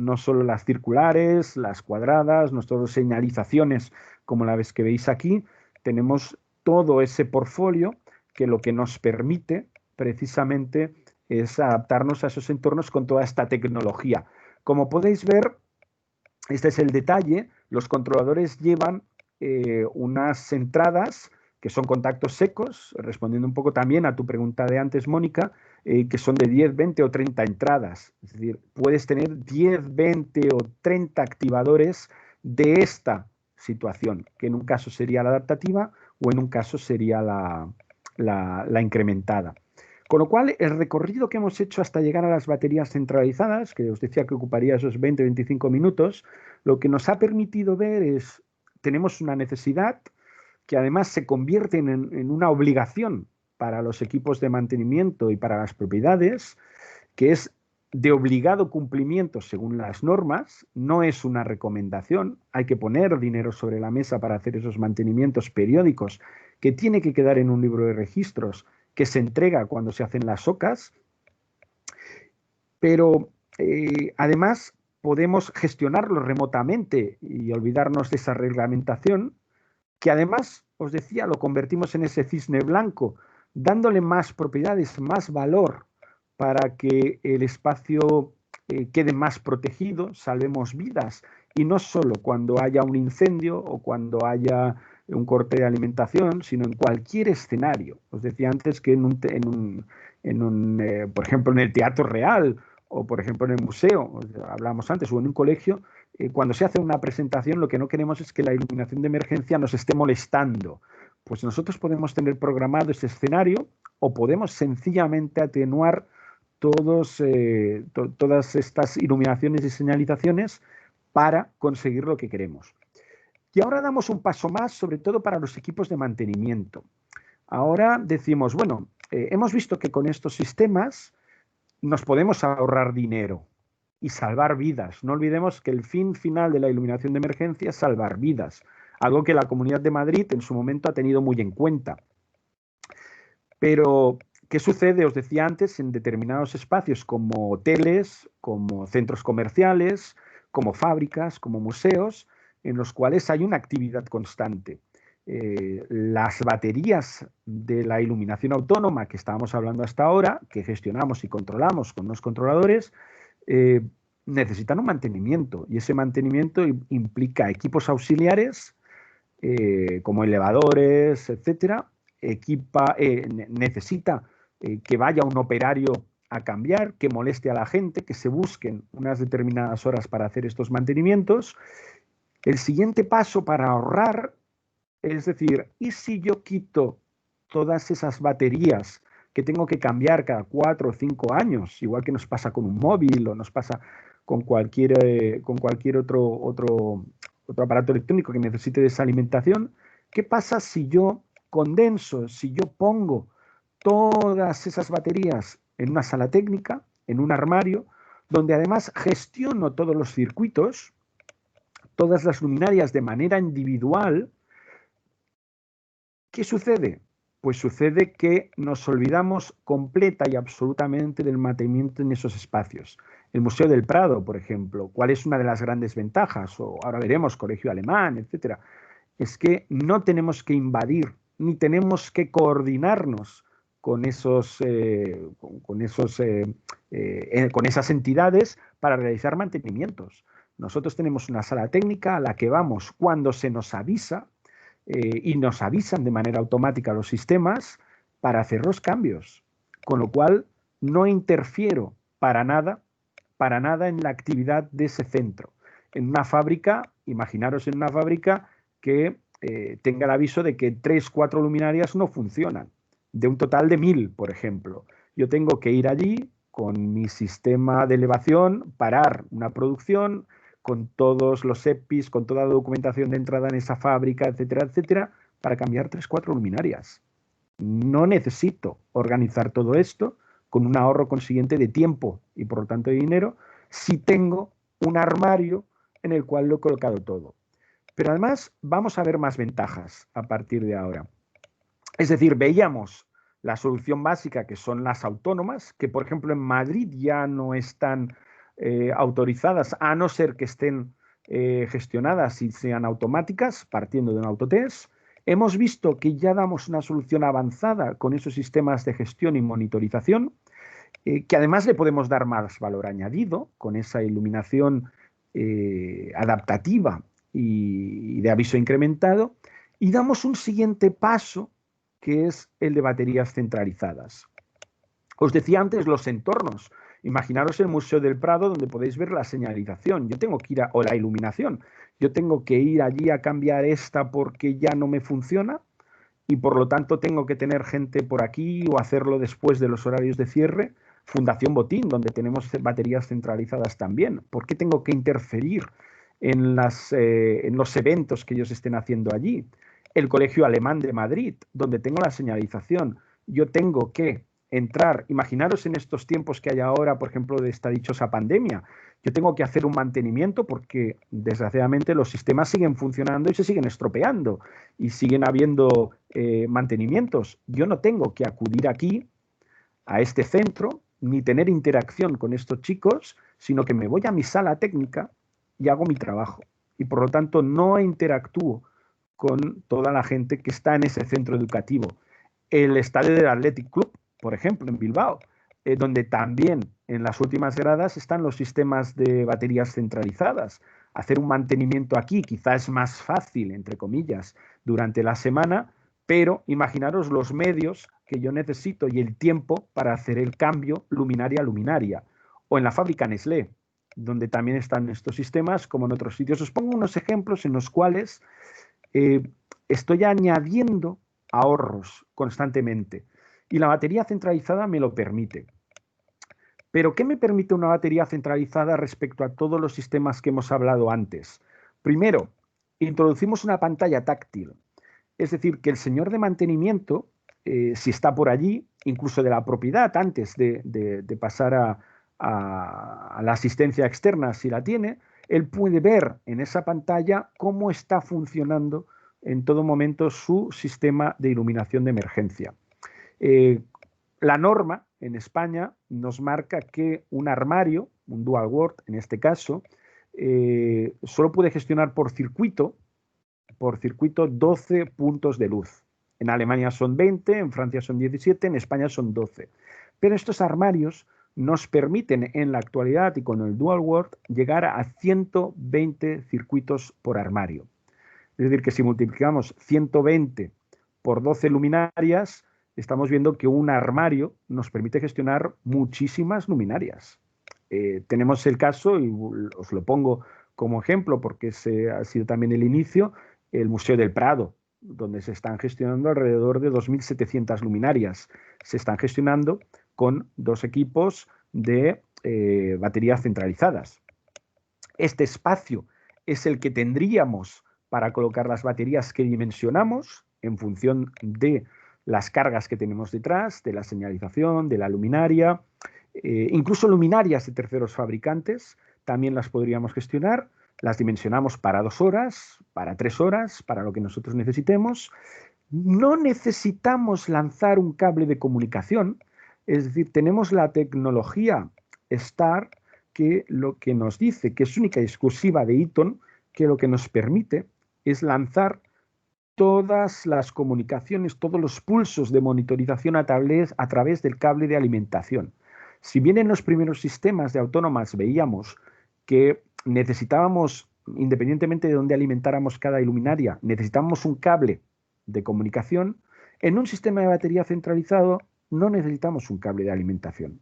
las circulares, las cuadradas, no solo señalizaciones como la que veis aquí, tenemos todo ese portfolio que lo que nos permite precisamente es adaptarnos a esos entornos con toda esta tecnología. Como podéis ver, este es el detalle, los controladores llevan unas entradas que son contactos secos, respondiendo un poco también a tu pregunta de antes, Mónica, que son de 10, 20 o 30 entradas. Es decir, puedes tener 10, 20 o 30 activadores de esta situación, que en un caso sería la adaptativa o en un caso sería la incrementada. Con lo cual, el recorrido que hemos hecho hasta llegar a las baterías centralizadas, que os decía que ocuparía esos 20-25 minutos, lo que nos ha permitido ver es, tenemos una necesidad que además se convierte en una obligación para los equipos de mantenimiento y para las propiedades, que es de obligado cumplimiento según las normas, no es una recomendación, hay que poner dinero sobre la mesa para hacer esos mantenimientos periódicos, que tiene que quedar en un libro de registros, que se entrega cuando se hacen las OCAs, pero además podemos gestionarlo remotamente y olvidarnos de esa reglamentación, que además, os decía, lo convertimos en ese cisne blanco, dándole más propiedades, más valor para que el espacio quede más protegido, salvemos vidas, y no solo cuando haya un incendio o cuando haya un corte de alimentación, sino en cualquier escenario. Os decía antes que por ejemplo, en el Teatro Real o, por ejemplo, en el museo, hablamos antes, o en un colegio, cuando se hace una presentación lo que no queremos es que la iluminación de emergencia nos esté molestando. Pues nosotros podemos tener programado ese escenario o podemos sencillamente atenuar todas estas iluminaciones y señalizaciones para conseguir lo que queremos. Y ahora damos un paso más, sobre todo para los equipos de mantenimiento. Ahora decimos, bueno, hemos visto que con estos sistemas nos podemos ahorrar dinero y salvar vidas. No olvidemos que el fin final de la iluminación de emergencia es salvar vidas. algo que la Comunidad de Madrid en su momento ha tenido muy en cuenta. Pero, ¿qué sucede? Os decía antes, en determinados espacios como hoteles, como centros comerciales, como fábricas, como museos, en los cuales hay una actividad constante. Las baterías de la iluminación autónoma que estábamos hablando hasta ahora, que gestionamos y controlamos con los controladores, necesitan un mantenimiento, y ese mantenimiento implica equipos auxiliares como elevadores, etcétera. Necesita que vaya un operario a cambiar, que moleste a la gente, que se busquen unas determinadas horas para hacer estos mantenimientos. El siguiente paso para ahorrar, es decir, ¿y si yo quito todas esas baterías que tengo que cambiar cada 4 o 5 años, igual que nos pasa con un móvil o nos pasa con cualquier otro aparato electrónico que necesite de esa alimentación? ¿Qué pasa si yo condenso, si yo pongo todas esas baterías en una sala técnica, en un armario, donde además gestiono todos los circuitos, todas las luminarias de manera individual? ¿Qué sucede? Pues sucede que nos olvidamos completa y absolutamente del mantenimiento en esos espacios. El Museo del Prado, por ejemplo, ¿cuál es una de las grandes ventajas? O ahora veremos, Colegio Alemán, etcétera. Es que no tenemos que invadir, ni tenemos que coordinarnos con esas entidades para realizar mantenimientos. Nosotros tenemos una sala técnica a la que vamos cuando se nos avisa, y nos avisan de manera automática los sistemas para hacer los cambios, con lo cual no interfiero para nada en la actividad de ese centro. En una fábrica, imaginaros en una fábrica que tenga el aviso de que 3 o 4 luminarias no funcionan, de un total de 1000, por ejemplo. Yo tengo que ir allí con mi sistema de elevación, parar una producción, con todos los EPIs, con toda la documentación de entrada en esa fábrica, etcétera, etcétera, para cambiar 3 o 4 luminarias. No necesito organizar todo esto con un ahorro consiguiente de tiempo y por lo tanto de dinero, si tengo un armario en el cual lo he colocado todo. Pero además vamos a ver más ventajas a partir de ahora. Es decir, veíamos la solución básica, que son las autónomas, que por ejemplo en Madrid ya no están autorizadas, a no ser que estén gestionadas y sean automáticas, partiendo de un autotest. Hemos visto que ya damos una solución avanzada con esos sistemas de gestión y monitorización, que además le podemos dar más valor añadido con esa iluminación adaptativa y de aviso incrementado, y damos un siguiente paso, que es el de baterías centralizadas. Os decía antes los entornos. Imaginaros el Museo del Prado, donde podéis ver la señalización. Yo tengo que ir o la iluminación. Yo tengo que ir allí a cambiar esta porque ya no me funciona y por lo tanto tengo que tener gente por aquí o hacerlo después de los horarios de cierre. Fundación Botín, donde tenemos baterías centralizadas también. ¿Por qué tengo que interferir en los eventos que ellos estén haciendo allí? El Colegio Alemán de Madrid, donde tengo la señalización. Yo tengo que entrar, imaginaros en estos tiempos que hay ahora, por ejemplo, de esta dichosa pandemia, yo tengo que hacer un mantenimiento porque desgraciadamente los sistemas siguen funcionando y se siguen estropeando y siguen habiendo mantenimientos. Yo no tengo que acudir aquí a este centro ni tener interacción con estos chicos, sino que me voy a mi sala técnica y hago mi trabajo. Y por lo tanto no interactúo con toda la gente que está en ese centro educativo. El estadio del Athletic Club, por ejemplo, en Bilbao, donde también en las últimas gradas están los sistemas de baterías centralizadas. Hacer un mantenimiento aquí quizás es más fácil, entre comillas, durante la semana, pero imaginaros los medios que yo necesito y el tiempo para hacer el cambio luminaria a luminaria. O en la fábrica Nestlé, donde también están estos sistemas, como en otros sitios. Os pongo unos ejemplos en los cuales estoy añadiendo ahorros constantemente. Y la batería centralizada me lo permite. Pero ¿qué me permite una batería centralizada respecto a todos los sistemas que hemos hablado antes? Primero, introducimos una pantalla táctil. Es decir, que el señor de mantenimiento, si está por allí, incluso de la propiedad, antes de pasar a la asistencia externa, si la tiene, él puede ver en esa pantalla cómo está funcionando en todo momento su sistema de iluminación de emergencia. La norma en España nos marca que un armario, un dual word en este caso, solo puede gestionar por circuito 12 puntos de luz. En Alemania son 20, en Francia son 17, en España son 12. Pero estos armarios nos permiten en la actualidad y con el dual word llegar a 120 circuitos por armario. Es decir, que si multiplicamos 120 por 12 luminarias, estamos viendo que un armario nos permite gestionar muchísimas luminarias. Tenemos el caso, y os lo pongo como ejemplo porque ese ha sido también el inicio, el Museo del Prado, donde se están gestionando alrededor de 2.700 luminarias. Se están gestionando con 2 equipos de baterías centralizadas. Este espacio es el que tendríamos para colocar las baterías que dimensionamos en función de las cargas que tenemos detrás, de la señalización, de la luminaria, incluso luminarias de terceros fabricantes, también las podríamos gestionar. Las dimensionamos para 2 horas, para 3 horas, para lo que nosotros necesitemos. No necesitamos lanzar un cable de comunicación, es decir, tenemos la tecnología STAR que lo que nos dice, que es única y exclusiva de Eaton, que lo que nos permite es lanzar todas las comunicaciones, todos los pulsos de monitorización a través del cable de alimentación. Si bien en los primeros sistemas de autónomas veíamos que necesitábamos, independientemente de dónde alimentáramos cada luminaria, necesitábamos un cable de comunicación, en un sistema de batería centralizado no necesitamos un cable de alimentación.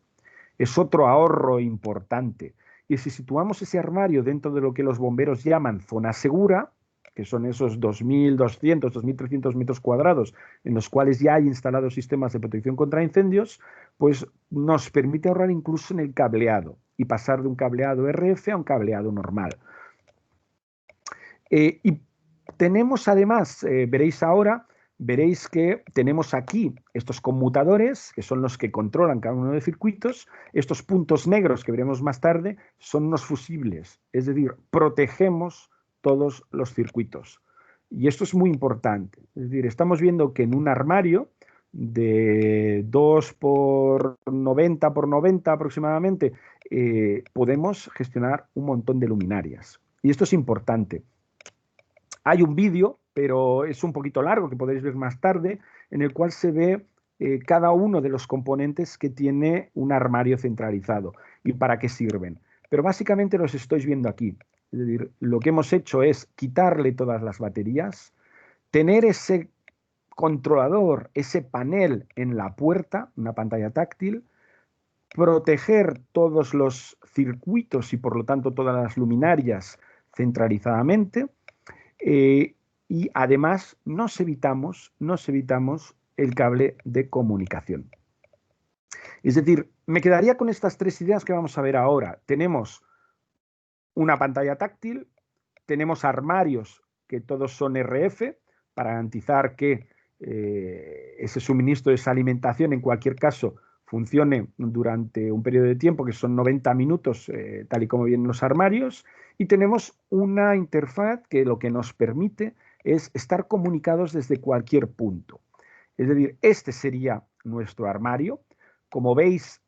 Es otro ahorro importante. Y si situamos ese armario dentro de lo que los bomberos llaman zona segura, que son esos 2.200, 2.300 metros cuadrados en los cuales ya hay instalados sistemas de protección contra incendios, pues nos permite ahorrar incluso en el cableado y pasar de un cableado RF a un cableado normal. Y tenemos además, veréis que tenemos aquí estos conmutadores, que son los que controlan cada uno de los circuitos. Estos puntos negros que veremos más tarde son unos fusibles, es decir, protegemos todos los circuitos. Y esto es muy importante. Es decir, estamos viendo que en un armario de 2 por 90 por 90 aproximadamente, podemos gestionar un montón de luminarias. Y esto es importante. Hay un vídeo, pero es un poquito largo, que podréis ver más tarde, en el cual se ve cada uno de los componentes que tiene un armario centralizado y para qué sirven. Pero básicamente los estáis viendo aquí. Es decir, lo que hemos hecho es quitarle todas las baterías, tener ese controlador, ese panel en la puerta, una pantalla táctil, proteger todos los circuitos y por lo tanto todas las luminarias centralizadamente, y además nos evitamos el cable de comunicación. Es decir, me quedaría con estas 3 ideas que vamos a ver ahora. Tenemos una pantalla táctil, tenemos armarios que todos son RF para garantizar que ese suministro, esa alimentación en cualquier caso funcione durante un periodo de tiempo que son 90 minutos, tal y como vienen los armarios, y tenemos una interfaz que lo que nos permite es estar comunicados desde cualquier punto. Es decir, este sería nuestro armario. Como veis,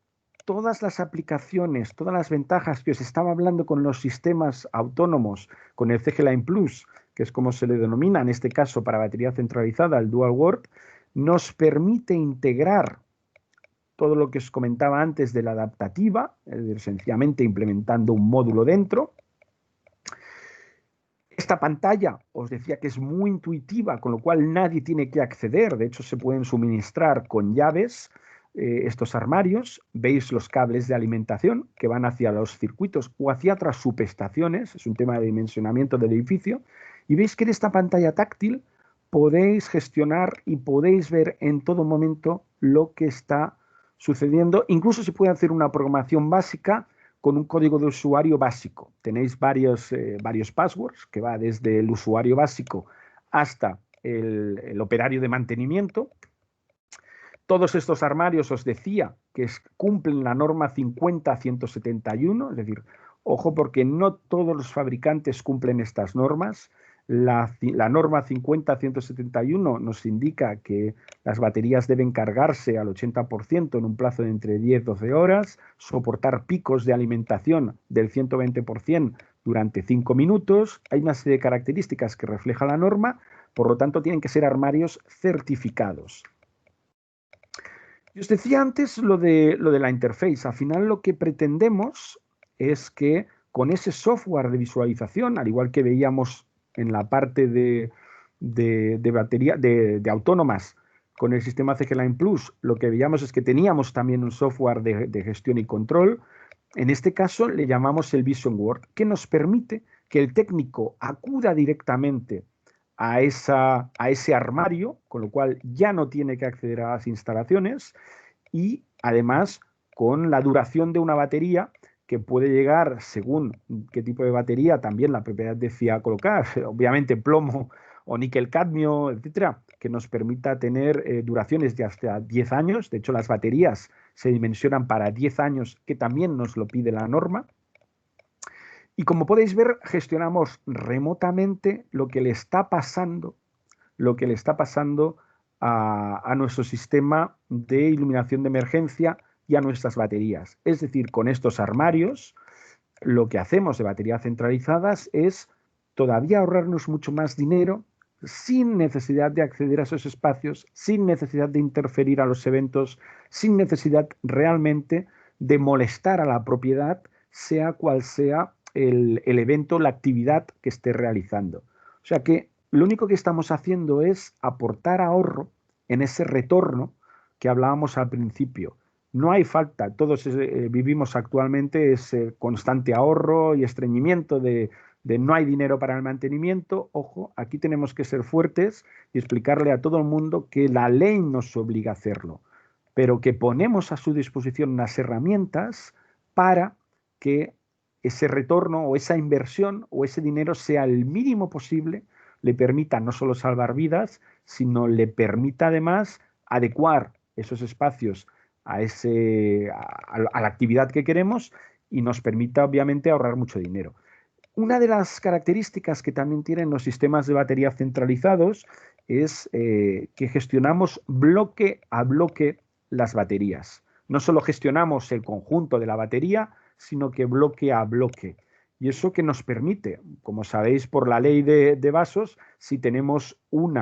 todas las aplicaciones, todas las ventajas que os estaba hablando con los sistemas autónomos, con el CG Line Plus, que es como se le denomina en este caso para batería centralizada, el Dual Word, nos permite integrar todo lo que os comentaba antes de la adaptativa, es decir, sencillamente implementando un módulo dentro. Esta pantalla os decía que es muy intuitiva, con lo cual nadie tiene que acceder. De hecho, se pueden suministrar con llaves estos armarios. Veis los cables de alimentación que van hacia los circuitos o hacia otras subestaciones. Es un tema de dimensionamiento del edificio. Y veis que en esta pantalla táctil podéis gestionar y podéis ver en todo momento lo que está sucediendo. Incluso se puede hacer una programación básica con un código de usuario básico. Tenéis varios passwords que va desde el usuario básico hasta el operario de mantenimiento. Todos estos armarios os decía que cumplen la norma 50171, es decir, Ojo, porque no todos los fabricantes cumplen estas normas. La norma 50-171 nos indica que las baterías deben cargarse al 80% en un plazo de entre 10 y 12 horas, soportar picos de alimentación del 120% durante 5 minutos. Hay una serie de características que refleja la norma, por lo tanto tienen que ser armarios certificados. Yo os decía antes lo de la interface. Al final lo que pretendemos es que con ese software de visualización, al igual que veíamos en la parte de batería, de autónomas, con el sistema CG Line Plus, lo que veíamos es que teníamos también un software de gestión y control. En este caso le llamamos el Vision World, que nos permite que el técnico acuda directamente a ese armario, con lo cual ya no tiene que acceder a las instalaciones, y además con la duración de una batería que puede llegar, según qué tipo de batería, también la propiedad decía colocar, obviamente plomo o níquel cadmio, etcétera, que nos permita tener duraciones de hasta 10 años. De hecho, las baterías se dimensionan para 10 años, que también nos lo pide la norma. Y como podéis ver, gestionamos remotamente lo que le está pasando a nuestro sistema de iluminación de emergencia y a nuestras baterías. Es decir, con estos armarios, lo que hacemos de baterías centralizadas es todavía ahorrarnos mucho más dinero sin necesidad de acceder a esos espacios, sin necesidad de interferir a los eventos, sin necesidad realmente de molestar a la propiedad, sea cual sea el evento, la actividad que esté realizando. O sea que lo único que estamos haciendo es aportar ahorro en ese retorno que hablábamos al principio. No hay falta, todos vivimos actualmente ese constante ahorro y estreñimiento de no hay dinero para el mantenimiento. Ojo, aquí tenemos que ser fuertes y explicarle a todo el mundo que la ley nos obliga a hacerlo, pero que ponemos a su disposición unas herramientas para que ese retorno o esa inversión o ese dinero sea el mínimo posible, le permita no solo salvar vidas, sino le permita además adecuar esos espacios a la actividad que queremos y nos permita obviamente ahorrar mucho dinero. Una de las características que también tienen los sistemas de batería centralizados es que gestionamos bloque a bloque las baterías. No solo gestionamos el conjunto de la batería, sino que bloque a bloque. Y eso que nos permite, como sabéis por la ley de vasos, si tenemos un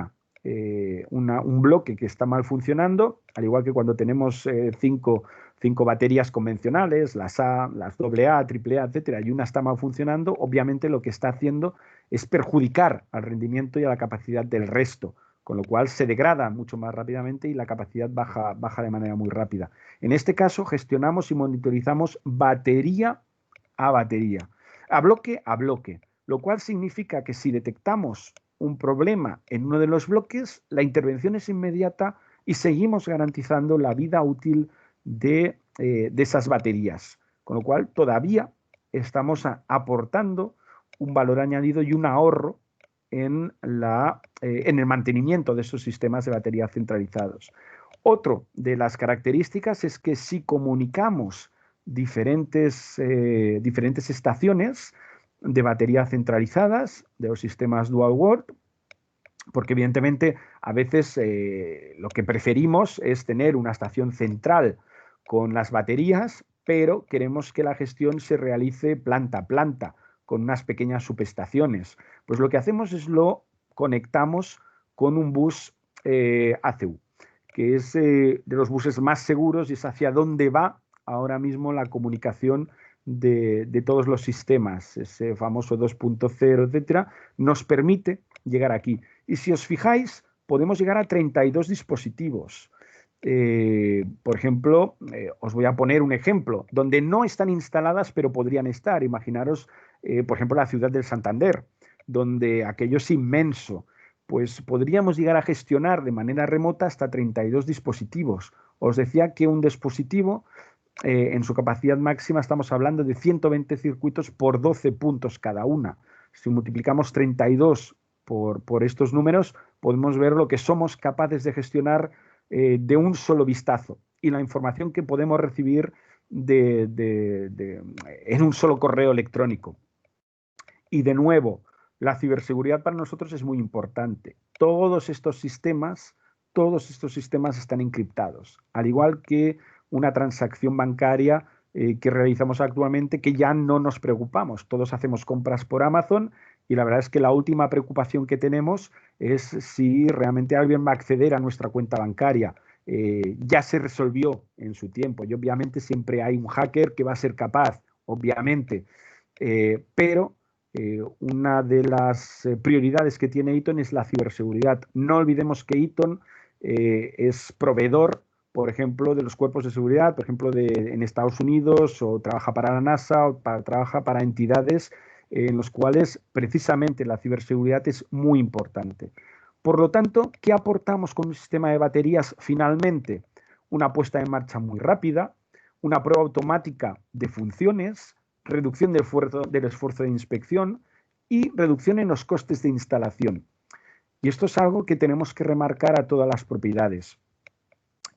bloque que está mal funcionando, al igual que cuando tenemos cinco baterías convencionales, las A, las AA, AAA, etcétera, y una está mal funcionando, obviamente lo que está haciendo es perjudicar al rendimiento y a la capacidad del resto, con lo cual se degrada mucho más rápidamente y la capacidad baja de manera muy rápida. En este caso gestionamos y monitorizamos batería a batería, a bloque, lo cual significa que si detectamos un problema en uno de los bloques, la intervención es inmediata y seguimos garantizando la vida útil de esas baterías, con lo cual todavía estamos aportando un valor añadido y un ahorro en el mantenimiento de esos sistemas de batería centralizados. Otro de las características es que si comunicamos diferentes estaciones de batería centralizadas, de los sistemas Dual World, porque evidentemente a veces lo que preferimos es tener una estación central con las baterías, pero queremos que la gestión se realice planta a planta, con unas pequeñas subestaciones. Pues lo que hacemos es lo conectamos con un bus ACU, que es de los buses más seguros y es hacia donde va ahora mismo la comunicación de todos los sistemas. Ese famoso 2.0, etcétera, nos permite llegar aquí. Y si os fijáis, podemos llegar a 32 dispositivos. Por ejemplo, os voy a poner un ejemplo, donde no están instaladas, pero podrían estar. Imaginaros, por ejemplo, la ciudad del Santander, donde aquello es inmenso. Pues podríamos llegar a gestionar de manera remota hasta 32 dispositivos. Os decía que un dispositivo, en su capacidad máxima, estamos hablando de 120 circuitos por 12 puntos cada una. Si multiplicamos 32 por estos números, podemos ver lo que somos capaces de gestionar de un solo vistazo y la información que podemos recibir en un solo correo electrónico. Y de nuevo, la ciberseguridad para nosotros es muy importante. Todos estos sistemas están encriptados, al igual que una transacción bancaria que realizamos actualmente, que ya no nos preocupamos. Todos hacemos compras por Amazon y la verdad es que la última preocupación que tenemos es si realmente alguien va a acceder a nuestra cuenta bancaria. Ya se resolvió en su tiempo y obviamente siempre hay un hacker que va a ser capaz, obviamente, pero una de las prioridades que tiene Eaton es la ciberseguridad. No olvidemos que Eaton es proveedor, por ejemplo, de los cuerpos de seguridad, por ejemplo, en Estados Unidos, o trabaja para la NASA, o trabaja para entidades en los cuales precisamente la ciberseguridad es muy importante. Por lo tanto, ¿qué aportamos con un sistema de baterías finalmente? Una puesta en marcha muy rápida, una prueba automática de funciones, reducción del esfuerzo de inspección y reducción en los costes de instalación. Y esto es algo que tenemos que remarcar a todas las propiedades.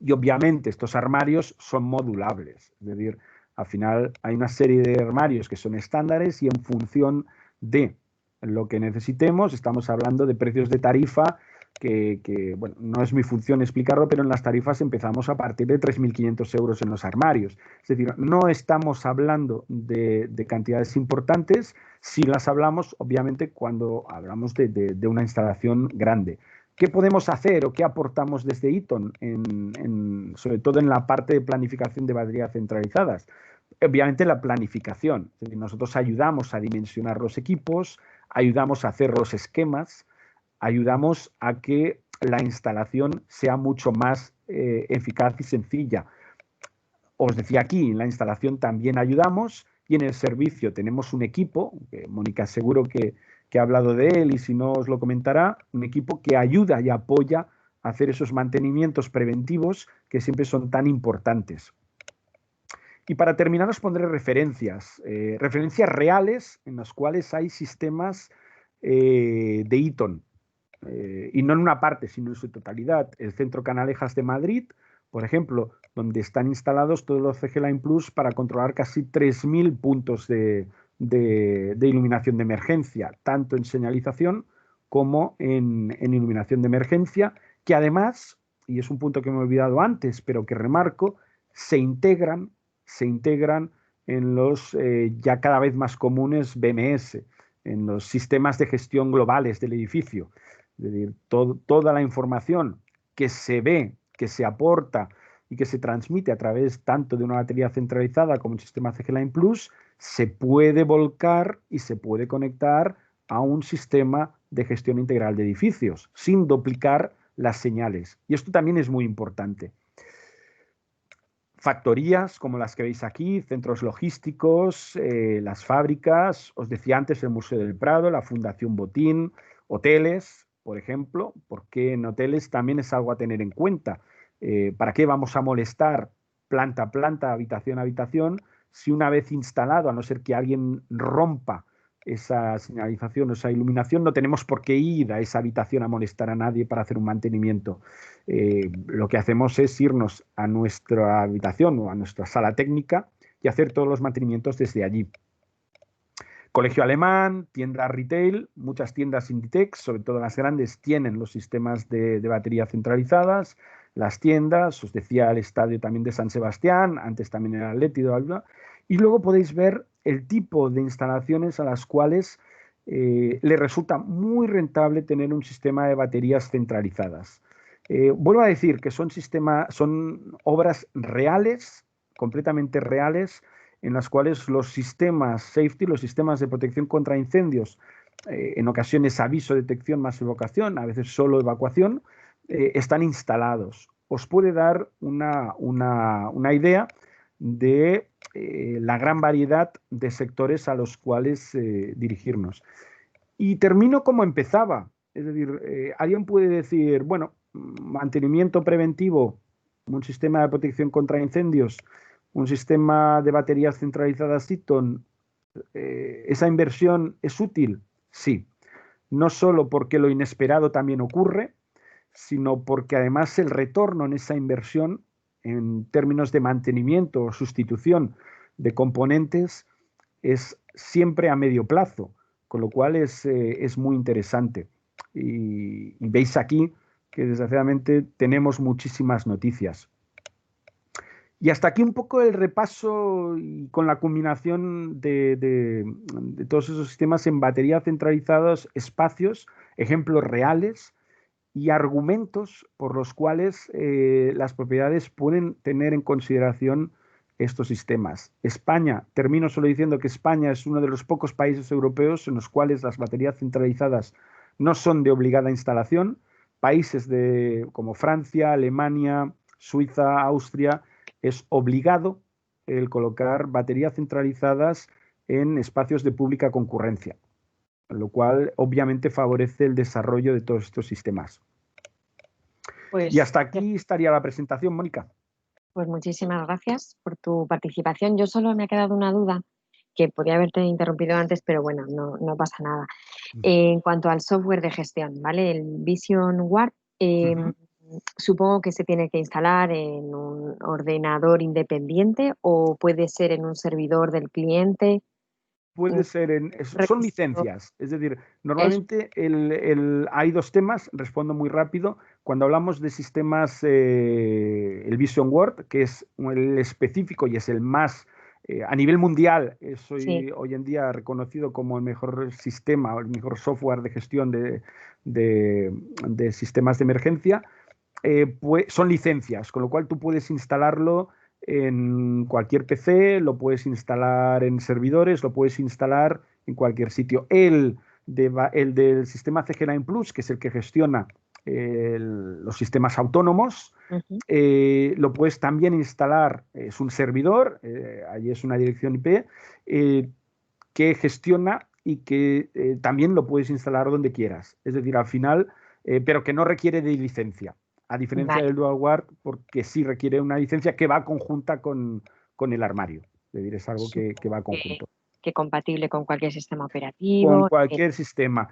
Y obviamente estos armarios son modulables, es decir, al final hay una serie de armarios que son estándares y en función de lo que necesitemos, estamos hablando de precios de tarifa que bueno, no es mi función explicarlo, pero en las tarifas empezamos a partir de 3.500 euros en los armarios. Es decir, no estamos hablando de cantidades importantes, si las hablamos, obviamente, cuando hablamos de una instalación grande. ¿Qué podemos hacer o qué aportamos desde Eaton, sobre todo en la parte de planificación de baterías centralizadas? Obviamente la planificación. Es decir, nosotros ayudamos a dimensionar los equipos, ayudamos a hacer los esquemas, ayudamos a que la instalación sea mucho más eficaz y sencilla. Os decía aquí, en la instalación también ayudamos y en el servicio tenemos un equipo, que Mónica seguro que ha hablado de él y si no os lo comentará, un equipo que ayuda y apoya a hacer esos mantenimientos preventivos que siempre son tan importantes. Y para terminar os pondré referencias reales en las cuales hay sistemas de Eaton, y no en una parte, sino en su totalidad. El Centro Canalejas de Madrid, por ejemplo, donde están instalados todos los CG Line Plus para controlar casi 3.000 puntos de iluminación de emergencia, tanto en señalización como en iluminación de emergencia, que además, y es un punto que me he olvidado antes, pero que remarco, se integran en los ya cada vez más comunes BMS, en los sistemas de gestión globales del edificio. Es decir, toda la información que se ve, que se aporta y que se transmite a través tanto de una batería centralizada como un sistema CG Line Plus, se puede volcar y se puede conectar a un sistema de gestión integral de edificios, sin duplicar las señales. Y esto también es muy importante. Factorías como las que veis aquí, centros logísticos, las fábricas, os decía antes el Museo del Prado, la Fundación Botín, hoteles, por ejemplo, porque en hoteles también es algo a tener en cuenta. ¿Para qué vamos a molestar planta a planta, habitación a habitación, si una vez instalado, a no ser que alguien rompa esa señalización o esa iluminación, no tenemos por qué ir a esa habitación a molestar a nadie para hacer un mantenimiento? Lo que hacemos es irnos a nuestra habitación o a nuestra sala técnica y hacer todos los mantenimientos desde allí. Colegio alemán, tienda retail, muchas tiendas Inditex, sobre todo las grandes, tienen los sistemas de batería centralizadas. Las tiendas, os decía el estadio también de San Sebastián, antes también el Atleti, y luego podéis ver el tipo de instalaciones a las cuales le resulta muy rentable tener un sistema de baterías centralizadas. Vuelvo a decir que son obras reales, completamente reales, en las cuales los sistemas safety, los sistemas de protección contra incendios, en ocasiones aviso, detección más evacuación, a veces solo evacuación, están instalados. Os puede dar una idea de la gran variedad de sectores a los cuales dirigirnos. Y termino como empezaba. Es decir, alguien puede decir, bueno, mantenimiento preventivo, un sistema de protección contra incendios, un sistema de baterías centralizadas Eaton, ¿esa inversión es útil? Sí. No solo porque lo inesperado también ocurre, sino porque además el retorno en esa inversión en términos de mantenimiento o sustitución de componentes es siempre a medio plazo, con lo cual es muy interesante. Y veis aquí que desgraciadamente tenemos muchísimas noticias. Y hasta aquí un poco el repaso y con la combinación de todos esos sistemas en baterías centralizadas, espacios, ejemplos reales y argumentos por los cuales las propiedades pueden tener en consideración estos sistemas. España, termino solo diciendo que España es uno de los pocos países europeos en los cuales las baterías centralizadas no son de obligada instalación. Países como Francia, Alemania, Suiza, Austria, es obligado el colocar baterías centralizadas en espacios de pública concurrencia, lo cual obviamente favorece el desarrollo de todos estos sistemas. Pues, y hasta aquí estaría la presentación, Mónica. Pues muchísimas gracias por tu participación. Yo solo me ha quedado una duda, que podía haberte interrumpido antes, pero bueno, no pasa nada. En cuanto al software de gestión, ¿vale? El Vision Ward, supongo que se tiene que instalar en un ordenador independiente o puede ser en un servidor del cliente. Puede ser son licencias, es decir, normalmente hay dos temas, respondo muy rápido. Cuando hablamos de sistemas, el Vision Ward, que es el específico y es el más, a nivel mundial, hoy en día reconocido como el mejor sistema, el mejor software de gestión de sistemas de emergencia, pues son licencias, con lo cual tú puedes instalarlo en cualquier PC, lo puedes instalar en servidores, lo puedes instalar en cualquier sitio. El del sistema CG9 Plus, que es el que gestiona los sistemas autónomos, lo puedes también instalar, es un servidor, allí es una dirección IP, que gestiona y que también lo puedes instalar donde quieras. Es decir, al final, pero que no requiere de licencia. A diferencia del DualWare, porque sí requiere una licencia que va conjunta con el armario. Es decir, es algo que va conjunto. Que compatible con cualquier sistema operativo. Con cualquier sistema.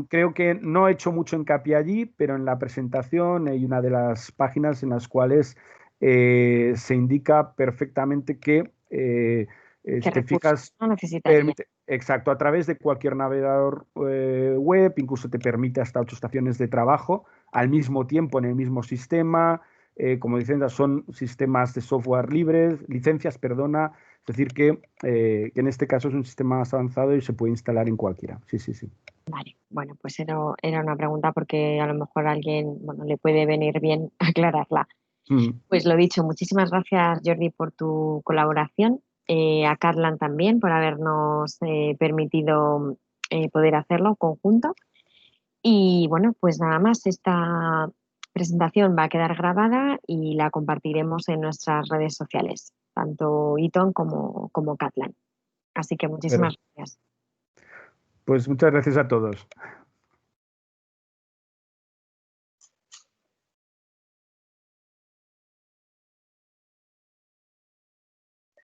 Creo que no he hecho mucho hincapié allí, pero en la presentación hay una de las páginas en las cuales se indica perfectamente que si te fijas, no permite, exacto, a través de cualquier navegador web, incluso te permite hasta 8 estaciones de trabajo al mismo tiempo en el mismo sistema. Como dicen, son sistemas de software libres, licencias, perdona, es decir que en este caso es un sistema más avanzado y se puede instalar en cualquiera. Sí. Vale, bueno, pues era una pregunta porque a lo mejor a alguien le puede venir bien aclararla. Pues lo dicho, muchísimas gracias, Jordi, por tu colaboración. A Carlan también por habernos permitido poder hacerlo conjunto. Y bueno, pues nada más, esta presentación va a quedar grabada y la compartiremos en nuestras redes sociales, tanto Eaton como Catlan. Así que muchísimas gracias. Pues muchas gracias a todos.